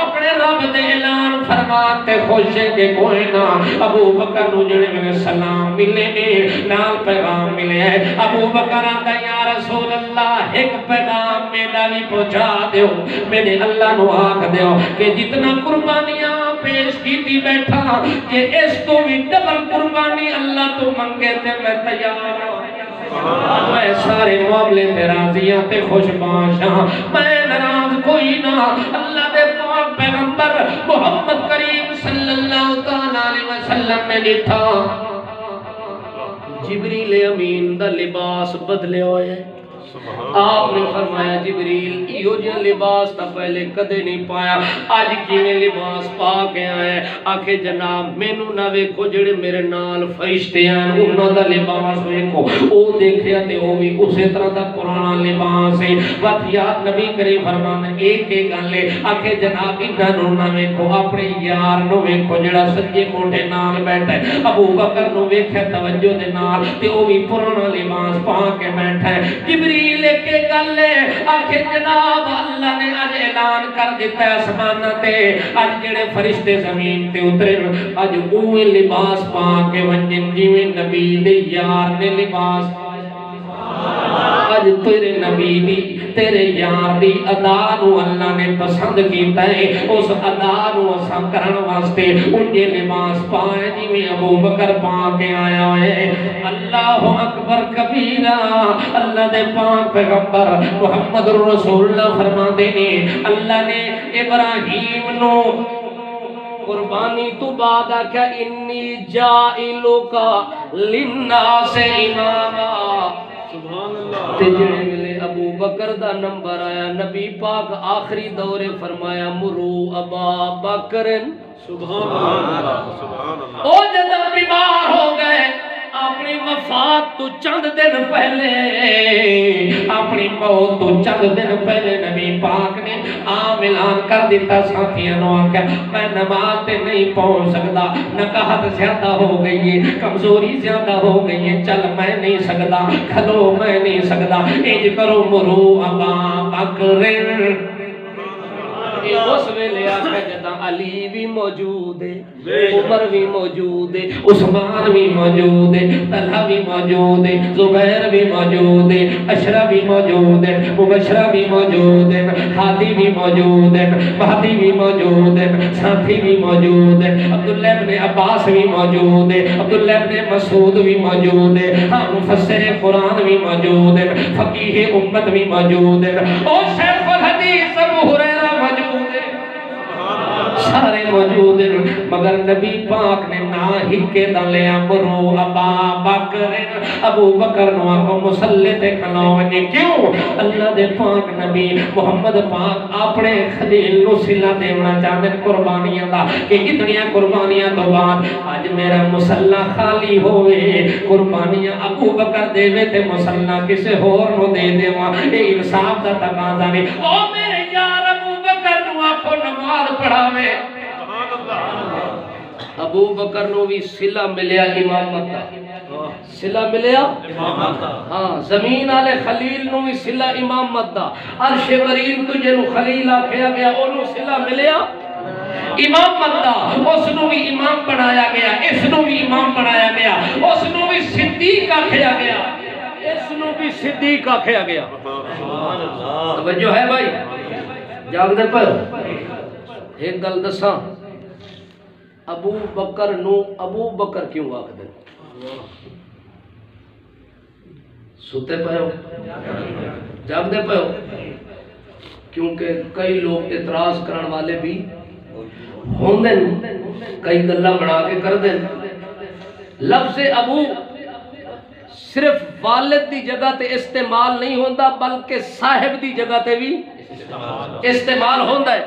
اپنے رب دے اعلان فرماتے خوش ہے کہ کوئی نہ ابو بکر نو جڑے میں سلام ملے نے نال پیغام ملے ہے ابو بکر آتا یا رسول اللہ ایک پیغام میرا بھی پہنچا دیو میرے اللہ نو آکھ دیو کہ جتنا قربانیاں پیش کی تھی بیٹھا کہ اس تو بھی ڈبل قربانی اللہ تو منگے تے میں تیار میں سارے معاملے تے راضیاں تے خوش باشاں میں ناراض کوئی نہ اللہ دے پاک پیغمبر محمد کریم صلی اللہ تعالیٰ علیہ وسلم نے لکھا جبریل امین دا لباس بدلے ہوئے آپ نے فرمایا جبریل ایو جہاں لباس تا پہلے کدے نہیں پایا آج کیویں لباس پا کے آئے آکھے جناب مینوں نہ ویکھو جڑے میرے نال فرشتے ہیں انہاں دا لباس ویکھو او دیکھیا تے او بھی اسی طرح دا پرانا لباس ہے وفیات نبی کریم فرماندے ایک ایک گل ہے آکھے جناب انہاں نوں نہ ویکھو اپنے یار نوں ویکھو جڑا سجے موٹے نال بیٹھا ہے ابو بکر نوں ویکھیا توجہ دے نال تے او بھی پرانا لباس پا کے بیٹھا ہے جبریل لے کے گلے آکھے جناب اللہ نے آج اعلان کر دیتا ہے آسمانہ تے آج جڑے فرشتے زمین تے اترے آج اوہ لباس پا کے ونجن جیویں نبی دے یار نے لباس آج تیرے نبی دی تیرے یار دی ادا نو اللہ نے پسند کیتا ہے اس ادا نو اساں کرن واسطے انجے لباس پائے جویں ابو بکر پا کے آیا ہے اللہ اکبر کبیرہ اللہ دے پاک پیغمبر محمد رسول اللہ فرماندے نے اللہ نے ابراہیم نو قربانی تو بعد آکھا انی جائلوکا للناس اماما تے جڑے ملے ابو بکر دا نمبر آیا نبی پاک آخری دورے فرمایا مرو ابا بکرن سبحان اللہ او جدہ بیمار ہو گئے اپنی وفات تو چند دن پہلے اپنی موت تو چند دن پہلے نبی پاک نے عام اعلان کر دیتا ساتھیاں نو آکھا میں نماز تے نہیں پہنچ سکتا نکاحت زیادہ ہو گئی ہے کمزوری زیادہ ہو گئی ہے چل میں نہیں سکتا کھلو میں نہیں سکتا انج کرو مرو ابا بکرن اس ویلے آکھا جدا علی بھی موجود ہے عمر بھی موجود ہے عثمان بھی موجود ہے طلحہ بھی موجود ہے زبیر بھی موجود ہے اشرا بھی موجود ہے مبشرہ بھی موجود ہے ہادی بھی موجود ہے مہدی بھی موجود ہے ساتھی بھی موجود ہے عبداللہ ابن عباس بھی موجود ہے عبداللہ ابن مسعود بھی موجود ہے مفسر قرآن بھی موجود ہے فقیہ امت بھی موجود ہے اور شیخ الحدیث ابو ہریرہ موجود سارے موجود ہیں مگر نبی پاک نے نہ ہی کے دلیا مرو ابا بکر ابو بکر نو آکو مسلح تے کھلاونے کیوں اللہ دے پاک نبی محمد پاک اپنے خلیل نو صلہ دیونا چاہتے قربانیاں دا کہ اتنیاں قربانیاں تو بعد آج میرا مسلح خالی ہوئے قربانیاں ابو بکر دے وے تے مسلح کسے ہور نو دے دے وہاں اے انصاف دا تقاضا نہیں او میرے یار ابو بکر نو آکو نماز پڑھاوے ابو بکر نو بھی صلہ ملیا امامت دا صلہ ملیا ہاں زمین آلے خلیل نو بھی صلہ امامت دا عرش برین تجھے نو خلیل آکھیا گیا انہوں صلہ ملیا امامت دا اس نو بھی امام بنایا گیا اس نو بھی امام بنایا گیا اس نو بھی صدیق آکھیا گیا اس نو بھی صدیق آکھیا گیا توجہ ہے بھائی جاگ دے پر ایک گل دساں ابو بکر نو ابو بکر کیوں آکھ دیں سوتے پہ ہو جاگ دے پہ ہو کیونکہ کئی لوگ اعتراض کرن والے بھی ہوں دیں کئی گلہ بڑھا کے کر دیں لفظ ابو صرف والد دی جگہ تے استعمال نہیں ہوندہ بلکہ صاحب دی جگہ تے بھی استعمال ہوندہ ہے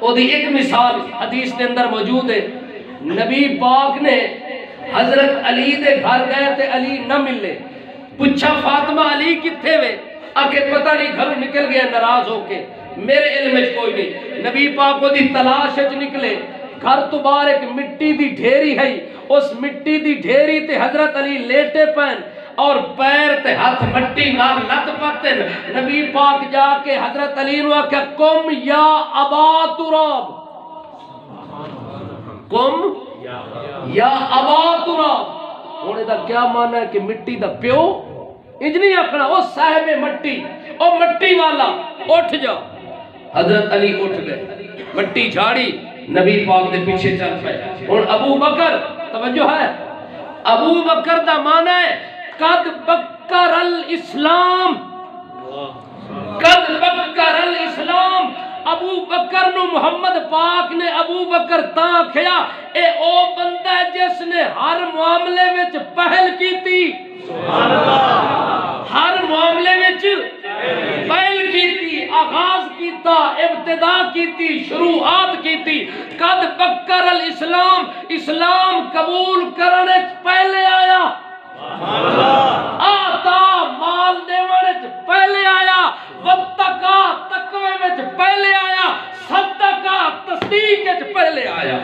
وہ دی ایک مثال حدیث کے اندر موجود ہے نبی پاک نے حضرت علی دے گھر گئے تے علی نہ ملے پوچھا فاطمہ علی کتھے وے آکے پتہ نہیں گھروں نکل گیا ناراض ہو کے میرے علم میں کوئی نہیں نبی پاک کو دی تلاش اچ نکلے گھر تو باہر ایک مٹی دی ڈھیری ہے اس مٹی دی ڈھیری تے حضرت علی لیٹے پہن اور پیر تے ہاتھ مٹی نال لت پتن نبی پاک جا کے حضرت علی نو کہ کم یا ابا تراب کم یا ابا تراب ہونے دا کیا معنی ہے کہ مٹی دا پیو انج نہیں آکھنا او صاحب مٹی او مٹی والا اٹھ جا حضرت علی اٹھ گئے مٹی جھاڑی نبی پاک دے پیچھے چل پئے اور ابو بکر توجہ ہے ابو بکر دا معنی ہے قد بکر الاسلام قد بکر الاسلام ابو بکر نو محمد پاک نے ابو بکر تاں کھیا اے او بندہ ہے جس نے ہر معاملے وچ پہل کیتی سبحان اللہ ہر معاملے وچ پہل کیتی آغاز کیتا ابتدا کیتی شروعات کیتی قد بکر الاسلام اسلام قبول کرنے پہلے آیا آتا مال دیونے پہلے آیا واتقا تقوی وچ پہلے آیا صدقہ تصدیق وچ پہلے آیا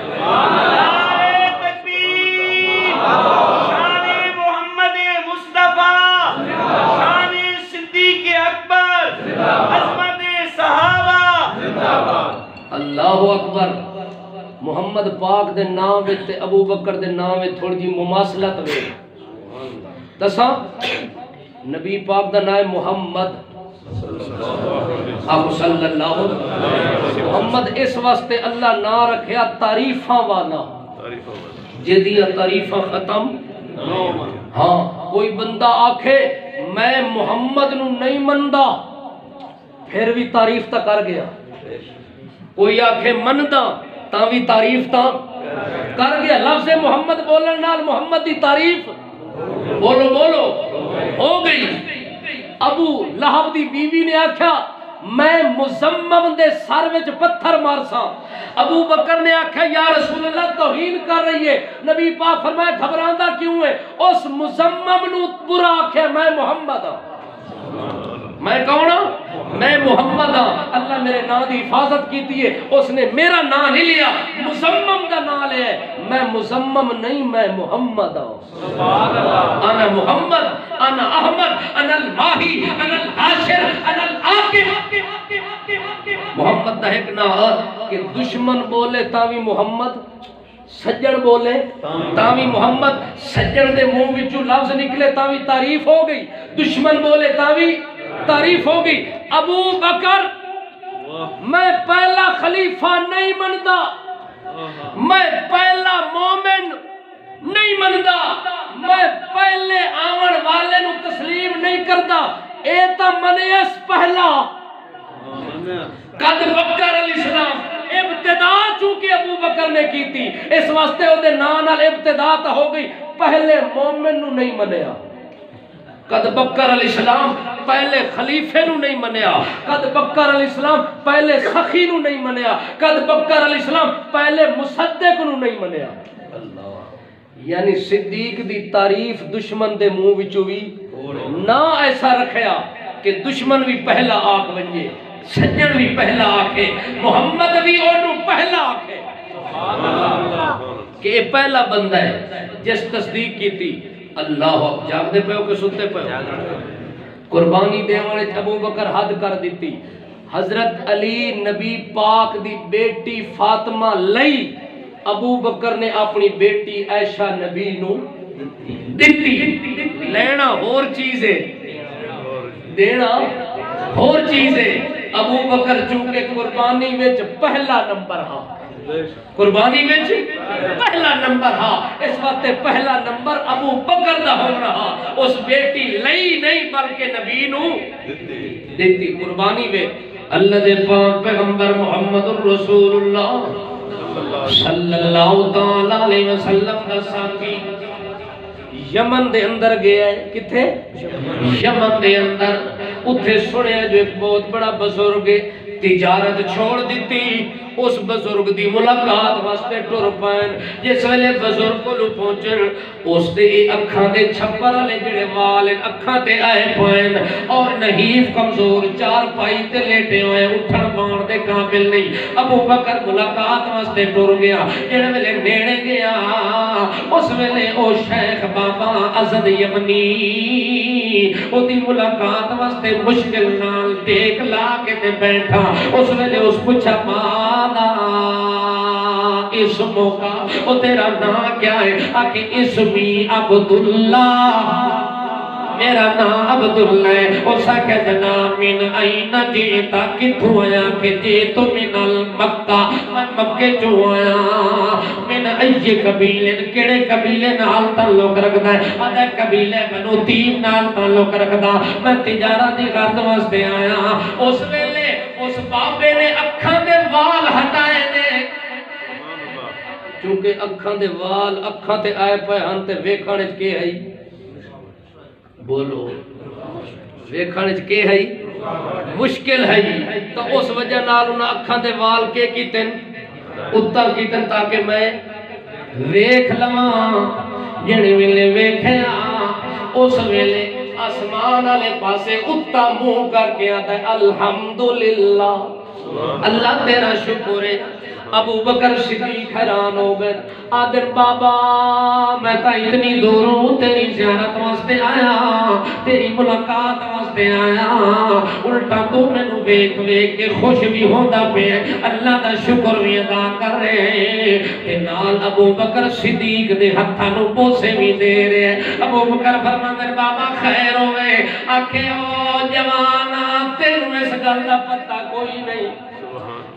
تکبیر شان محمد مصطفیٰ شان صدیق اکبر عظمت صحابہ اللہ اکبر محمد پاک دے نام وچ تے ابو بکر دے نام وچ تھوڑی جی مماثلت وے دساں نبی پاک دا نام محمد آپ صلی اللہ محمد اس واسطے اللہ نہ رکھیا تعریفاں والا جدیاں تعریفاں ختم ہاں کوئی بندہ آکھے میں محمد نو نہیں مندا پھر بھی تعریف تا کر گیا کوئی آکھے مندا تاں بھی تعریف تا کر گیا لفظ محمد بولن نال محمد دی تعریف بولو بولو ہو گئی ابو لہب دی بیوی نے آکھا میں مزمم دے سر وچ پتھر مارساں ابو بکر نے آکھا یا رسول اللہ توہین کر رہی ہے نبی پاک فرمایا گھبراندا کیوں ہے اس مزمم نو برا آکھے میں محمد ہاں میں کون ہوں میں محمد ہاں اللہ میرے نام دی حفاظت کیتی ہے اس نے میرا نام نہیں لیا مزمم دا نام لیا ہے میں مزمم نہیں میں محمد ہوں سبحان اللہ انا محمد انا احمد انا الماہی انا العاشر انا العاقب محمد دا ایک نام کہ دشمن بولے تاوی محمد سجن بولے تاوی محمد سجن دے منہ وچوں لفظ نکلے تاوی تعریف ہو گئی دشمن بولے تاوی تعریف ہوگی ابو بکر میں پہلا خلیفہ نہیں مندا میں پہلا مومن نہیں مندا میں پہلے آون والے نو تسلیم نہیں کردا اے تا منیس پہلا قد بکر الاسلام ابتدا چونکہ ابو بکر نے کی تھی اس واسطے او دے نام نال ابتدا تا ہو گئی پہلے مومن نو نہیں منیا قد بکر الاسلام پہلے خلیفے نو نہیں منیا قد بکر الاسلام پہلے سخی نو نہیں منیا قد بکر الاسلام پہلے مصدق نو نہیں منیا یعنی صدیق دی تعریف دشمن دے منہ وچوں وی نہ ایسا رکھیا کہ دشمن بھی پہلا آکھ ونجے سجن بھی پہلا آکھے محمد بھی انہوں پہلا آکھے کہ یہ پہلا بندہ ہے جس تصدیق کی تھی اللہ جاگ دے پہ ہو کہ ستے پہ ہو قربانی دے والے ابو بکر حد کر دیتی حضرت علی نبی پاک دی بیٹی فاطمہ لئی ابو بکر نے اپنی بیٹی عائشہ نبی نو دیتی لینا اور چیز ہے دینا اور چیز ہے ابو بکر چونکہ قربانی وچ پہلا نمبر ہاں قربانی وچ پہلا نمبر ہاں اس وقت پہلا نمبر ابو بکر دا ہو رہا اس بیٹی لئی نہیں بلکہ نبی نو دیتی قربانی وچ اللہ دے پاک پیغمبر محمد الرسول اللہ صلی اللہ تعالی علیہ وسلم دا ساتھی یمن دے اندر گیا ہے کتھے یمن دے اندر اتھے سنے جو ایک بہت بڑا بزرگ تجارت چھوڑ دیتی اس بزرگ دی ملاقات واسطے ٹر پائن جس ویلے بزرگ کو لو پہنچن اس دے اکھاں دے چھپر والے جڑے وال اکھاں تے آئے پائن اور نحیف کمزور چار پائی تے لیٹے ہوئے اٹھن بان دے قابل نہیں ابو بکر ملاقات واسطے ٹر گیا جڑے ویلے نیڑے گیا اس ویلے او شیخ بابا ازد یمنی او دی ملاقات واسطے مشکل نال دیکھ لا کے تے بیٹھا اس ویلے اس پوچھا مالا اس موقع او تیرا نام کیا ہے آکے اسمی عبداللہ میرا نام عبداللہ ہے اسا کہ جناب من این جیتا کتھو آیا کہ جیتو من المکہ میں مکہ جو آیا من ای قبیلن کڑے قبیلے نال تعلق رکھدا ہے آدھے قبیلے بنو تیم نال تعلق رکھدا میں تجارت دی غرض واسطے آیا اس ویلے اس بابے نے اکھاں دے وال ہٹائے نے چونکہ اکھاں دے وال اکھاں تے آئے پے ہن تے ویکھن وچ کے ہے بولو ویکھن وچ کے ہے مشکل ہے تو اس وجہ نال انہاں اکھاں دے وال کے کیتن اتر کیتن تاکہ میں ویکھ لواں جڑے ویلے ویکھیا اس ویلے آسمان والے پاسے اتا منہ کر کے آتا ہے الحمدللہ اللہ تیرا شکر ہے ابو بکر صدیق حیران ہو گئے آدر بابا میں تا اتنی دوروں تیری زیارت واسطے آیا تیری ملاقات واسطے آیا الٹا تو میں نو ویک ویک کے خوش بھی ہوندہ پہ اللہ دا شکر بھی ادا کر رہے تے نال ابو بکر صدیق دے ہتھاں نو بوسے بھی دے رہے ابو بکر فرماندے بابا خیر ہوئے آکھے او جوانا تینوں اس گل دا پتہ کوئی نہیں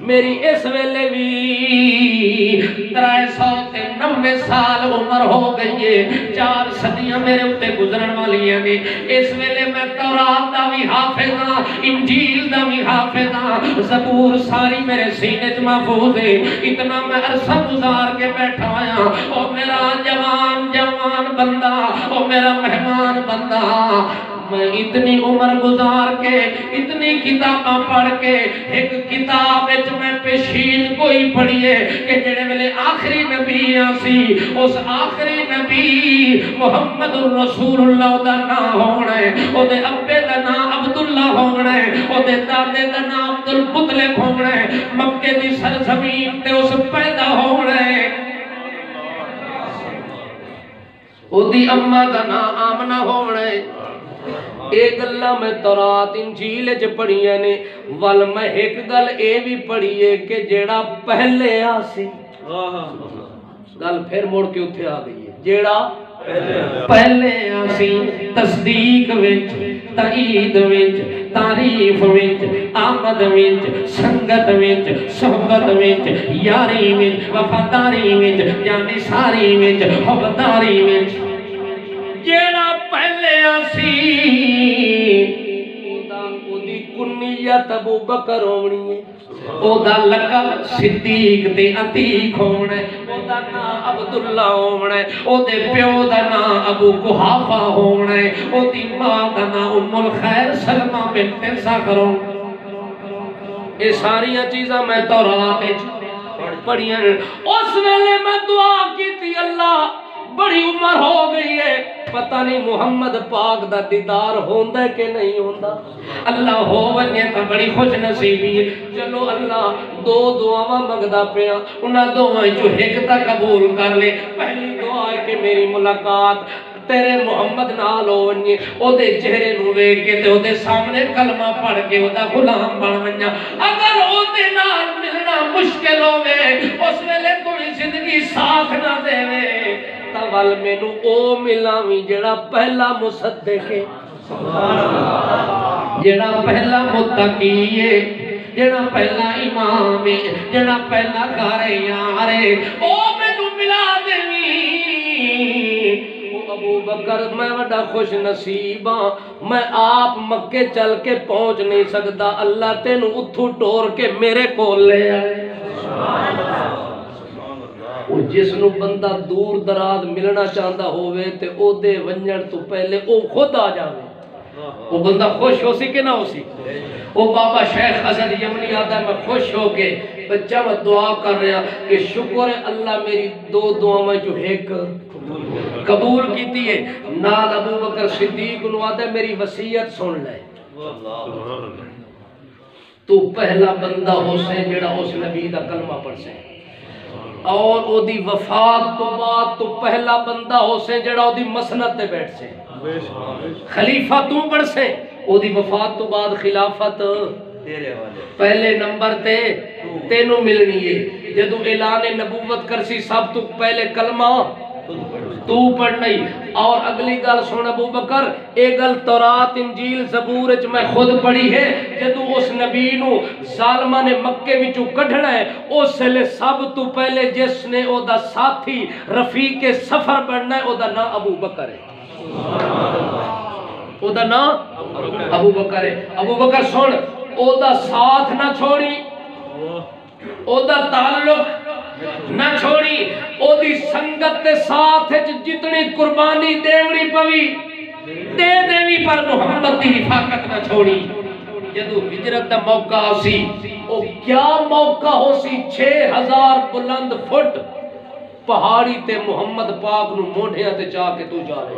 میری اس ویلے بھی 390 سال عمر ہو گئی ہے 4 صدیاں میرے اتے گزرن والی ہیں اس ویلے میں تورات دا بھی حافظ ہاں انجیل دا بھی حافظ ہاں زبور ساری میرے سینے چ محفوظ ہے اتنا میں عرصہ گزار کے بیٹھا آیا او میرا جوان بندہ او میرا مہمان بندہ میں اتنی عمر گزار کے اتنی کتاباں پڑھ کے ایک کتاب وچ میں پیشین کوئی پڑھیے کہ جڑے ویلے آخری نبی آسی اس آخری نبی محمد رسول اللہ دا نام ہونا ہے او دے ابے دا نام عبداللہ ہونا ہے او دے دادے دا نام عبدالمطلب ہونا ہے مکے دی سرزمین تے اس پیدا ہونا ہے او دی اماں دا نام آمنہ ہونا ہے ایک اللہ میں تورات انجیل وچ پڑھیاں نے ول میں ایک گل اے بھی پڑھی ہے کہ جیڑا پہلے آسی گل پھر موڑ کے اتھے آ گئی ہے جیڑا پہلے آسی تصدیق وچ تائید وچ تعریف وچ آمد وچ سنگت وچ صحبت وچ یاری وچ وفاداری وچ یعنی ساری وچ حبداری وچ جیڑا پہلے آسی او دی کنیت ابو بکر ہونی ہے او دا لقب صدیق تے عتیق ہونا ہے او دا نام عبداللہ ہونا ہے او دے پیو دا نام ابو قحافہ ہونا ہے او دی ماں دا نام ام الخیر سلمہ بنت سخر یہ ساریاں چیزاں میں تورات پڑھیاں اس ویلے میں دعا کی تھی اللہ بڑی عمر ہو گئی ہے پتہ نہیں محمد پاک دا دیدار ہوندہ ہے کہ نہیں ہوندہ اللہ ہو ونیے تا بڑی خوش نصیبی ہے چلو اللہ دو دعاواں مگدہ پیا انہاں دعائیں جو ایک تا قبول کر لے پہلی دعا ہے کہ میری ملاقات تیرے محمد نال ہونی او دے چہرے نو ویکھ کے تے او دے سامنے کلمہ پڑھ کے او دا غلام بن ونجا اگر او دے نال ملنا مشکل ہوے اس ویلے کوئی زندگی ساتھ نہ دے تول مینوں او ملاویں جڑا پہلا مصدق ہے جڑا پہلا متقی ہے جڑا پہلا امام ہے جڑا پہلا قاری ہے او مینوں ملا دیویں ابو بکر میں بڑا خوش نصیب ہاں میں آپ مکے چل کے پہنچ نہیں سکتا اللہ تینوں اتھو ٹور کے میرے کول لے آئے او جس نو بندہ دور دراز ملنا چاہتا ہوئے تے او دے ونجن تو پہلے او خود آ جاوے او بندہ خوش ہو سی کہ نہ ہو سی او بابا شیخ حسن یمنی آدھا میں خوش ہو کے بچہ میں دعا کر رہا کہ شکر ہے اللہ میری دو دعا میں جو ایک قبول کیتی ہے نال ابو بکر صدیق انہوں آدھا میری وصیت سن لے تو پہلا بندہ ہو سے جڑا اس نبی دا کلمہ پڑھ سے اور او دی وفات تو بعد تو پہلا بندہ ہو سے جڑا او دی مسند تے بیٹھ سے خلیفہ تو بڑھ سے او دی وفات تو بعد خلافت پہلے نمبر تے تینوں ملنی ہے جدو اعلان نبوت کرسی سب تو پہلے کلمہ تو پڑھ نہیں اور اگلی گل سن ابو بکر ایک گل تورات انجیل زبور وچ میں خود پڑھی ہے جدو اس نبی نو ظالماں نے مکے وچوں کڈھنا ہے اس لے سب تو پہلے جس نے او دا ساتھی رفیق سفر بننا ہے او دا نام ابو بکر ہے او دا نام ابو بکر ہے ابو بکر سن او دا ساتھ نہ چھوڑی، او دا تعلق نہ چھوڑی، او دی سنگت تے ساتھ جتنی قربانی دیوڑی پوی دے دیوی، پر محمد دی رفاقت نہ چھوڑی۔ جدو ہجرت دا موقع ہو سی، او کیا موقع ہو سی، 6000 بلند فٹ پہاڑی تے محمد پاک نو موڑھیاں تے چاہ کے تو جا رہے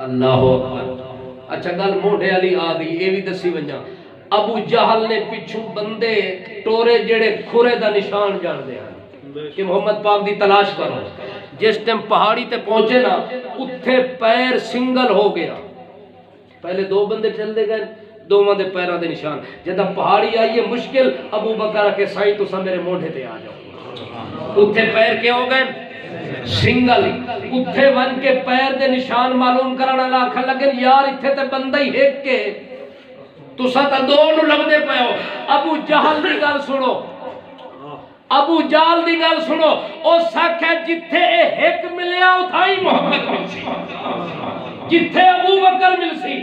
اللہ اکبر۔ اچھا گل موڑھے علی آدھی یہ بھی دسی ونجا، ابو جہل نے پچھوں بندے ٹورے جڑے کھرے دا نشان جان دے ہیں کہ محمد پاک دی تلاش کرو۔ جس ٹیم پہاڑی تے پہنچے نا اتھے پیر سنگل ہو گیا، پہلے 2 بندے چل دے گئے، 2 دے پیران دے نشان، جدہ پہاڑی آئیے مشکل، ابو بکر کے سائیں تو سا میرے موڑھے تے آ جاؤ، اتھے پیر کے ہو گئے سنگل، اتھے ون کے پیر دے نشان معلوم کرانا لاکھا لگے یار اتھے تے بندہ ہی ایک کے تو سا تا 2 نو لگ دے پہ ہو۔ ابو جہل دی گل سنو، ابو جہل دی گل سنو، او ساکھے جتھے ایک ملیا اتھائی محمد مل سی، جتھے ابو بکر مل سی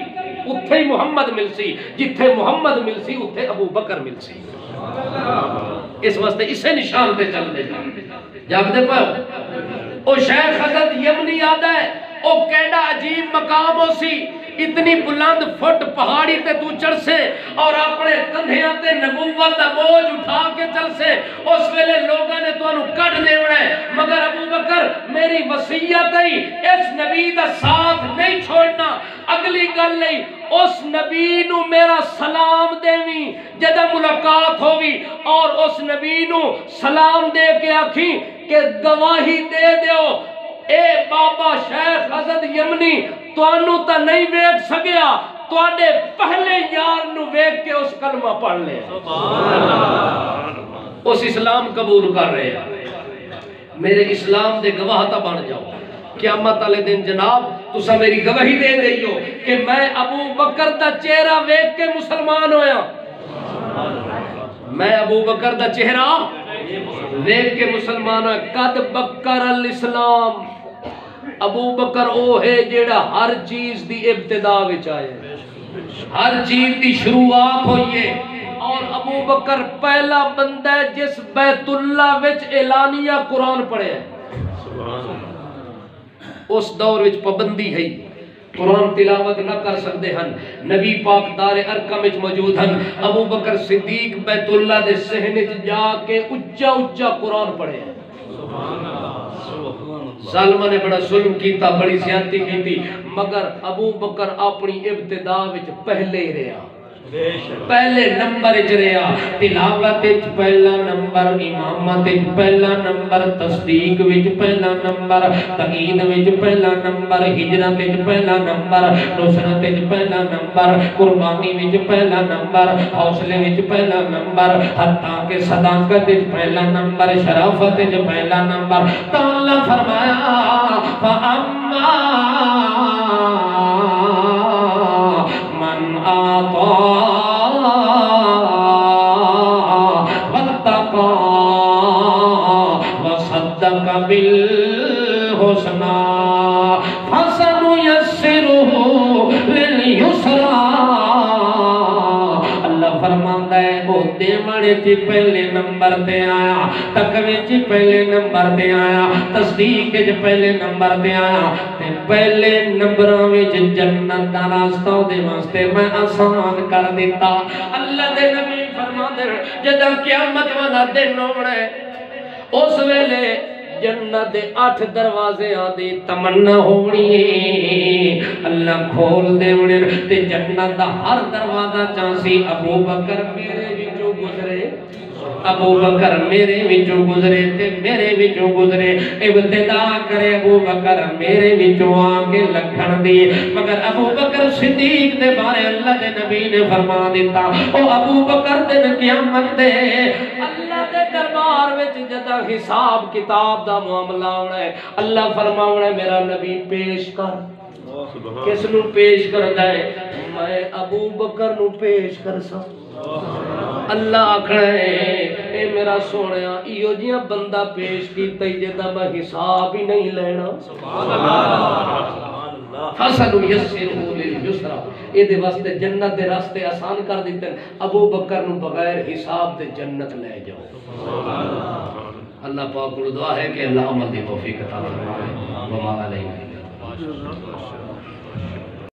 اتھے ہی محمد مل سی، جتھے محمد مل سی اتھے ابو بکر مل سی۔ اس واسطے اسے نشان تے چل دے جب دے پاؤ۔ او شیخ حضرت یمنی یاد ہے، او کیڑا عجیب مقام ہو سی، اتنی بلند فٹ پہاڑی تے تو چڑھ سے اور اپنے کندھیاں تے نبوت دا بوجھ اٹھا کے چل سے، اس ویلے لوگاں نے تو انہوں کٹ دے وڑے، مگر ابو بکر میری وصیت ہے اس نبی دا ساتھ نہیں چھوڑنا۔ اگلی گل نہیں، اس نبی نو میرا سلام دیویں جدہ ملاقات ہوگی، اور اس نبی نو سلام دے کے آکھی کہ گواہی دے دیو اے بابا شیخ حضرت یمنی تو انو تا نہیں ویک سگیا، تو آنے پہلے یار نو ویک کے اس کلمہ پڑھ لے، اس اسلام قبول کر رہے ہیں۔ میرے اسلام دے گواہ تا بن جاؤ، قیامت علی دن جناب تو سا میری گواہی دے دئیو کہ میں ابو بکر دا چہرہ ویک کے مسلمان ہویا، میں ابو بکر دا چہرہ ویک کے مسلمان ہویا۔ قد بکر الاسلام، ابو بکر او ہے جیڑا ہر چیز دی ابتدا وچ آئے، ہر چیز دی شروعات ہوئی ہے، اور ابو بکر پہلا بندہ ہے جس بیت اللہ وچ اعلانیہ قرآن پڑھے ہے۔ اس دور وچ پابندی ہے، قرآن تلاوت نہ کر سکتے ہیں، نبی پاک دار ارقم وچ موجود ہیں، ابو بکر صدیق بیت اللہ دے صحن وچ جا کے اچھا اچھا قرآن پڑھے ہیں۔ ظالمہ نے بڑا ظلم کیتا، بڑی زیادتی کیتی، مگر ابو بکر اپنی ابتدا وچ پہلے رہا، پہلے نمبر اچ رہا، تلاوت اچ پہلا نمبر، امامت اچ پہلا نمبر، تصدیق وچ پہلا نمبر، تقید وچ پہلا نمبر، ہجرت وچ پہلا نمبر، نصرت وچ پہلا نمبر، قربانی وچ پہلا نمبر، حوصلے وچ پہلا نمبر، حتیٰ کہ صداقت وچ پہلا نمبر، شرافت وچ پہلا نمبر۔ تو اللہ فرمایا فَأَمَّا مَنْ آطَا وَاتَّقَى وَصَدَّقَ بِالْحُسْنَى فَسَنُيَسِّرُهُ لِلْيُسْرَى۔ اللہ فرماندا ہے وہ دیوڑے چی پہلے نمبر تے آیا، تقوی چی پہلے نمبر تے آیا، تصدیق چی پہلے نمبر تے آیا، تے پہلے نمبراں وچ جنت دا راستہ دے واسطے میں آسان کر دیتا۔ اللہ دے نبی فرماندے جدوں قیامت والا دن ہونا ہے، اس ویلے جنت دے 8 دروازے آدھی تمنا ہونی ہے، اللہ کھول دے ہونے تے جنت دا ہر دروازہ چانسی ابو بکر میرے وچوں گزرے، ابو بکر میرے وچوں گزرے تے میرے وچوں گزرے، ابتدا کرے ابو بکر میرے وچوں آ کے لکھن دی، مگر ابو بکر صدیق دے بارے اللہ دے نبی نے فرما دیتا او ابو بکر دن قیامت دے اللہ دے دربار وچ جدا حساب کتاب دا معاملہ ہونا ہے، اللہ فرماونا ہے میرا نبی پیش کر، کس نو پیش کردا ہے؟ میں ابو بکر نو پیش کر سا۔ اللہ آکھنا ہے اے میرا سونیا ایو جیاں بندہ پیش کیتا ہی جدا میں حساب ہی نہیں لینا۔ فَسَنُيَسِّرُهُ لِلْيُسْرَى اے دے واسطے جنت دے راستے آسان کر دیتے ہیں ابو بکر نو بغیر حساب دے جنت لے جاؤ اللہ پاک کو دعا ہے کہ اللہ عمل دی توفیق عطا فرمائے وما علیہ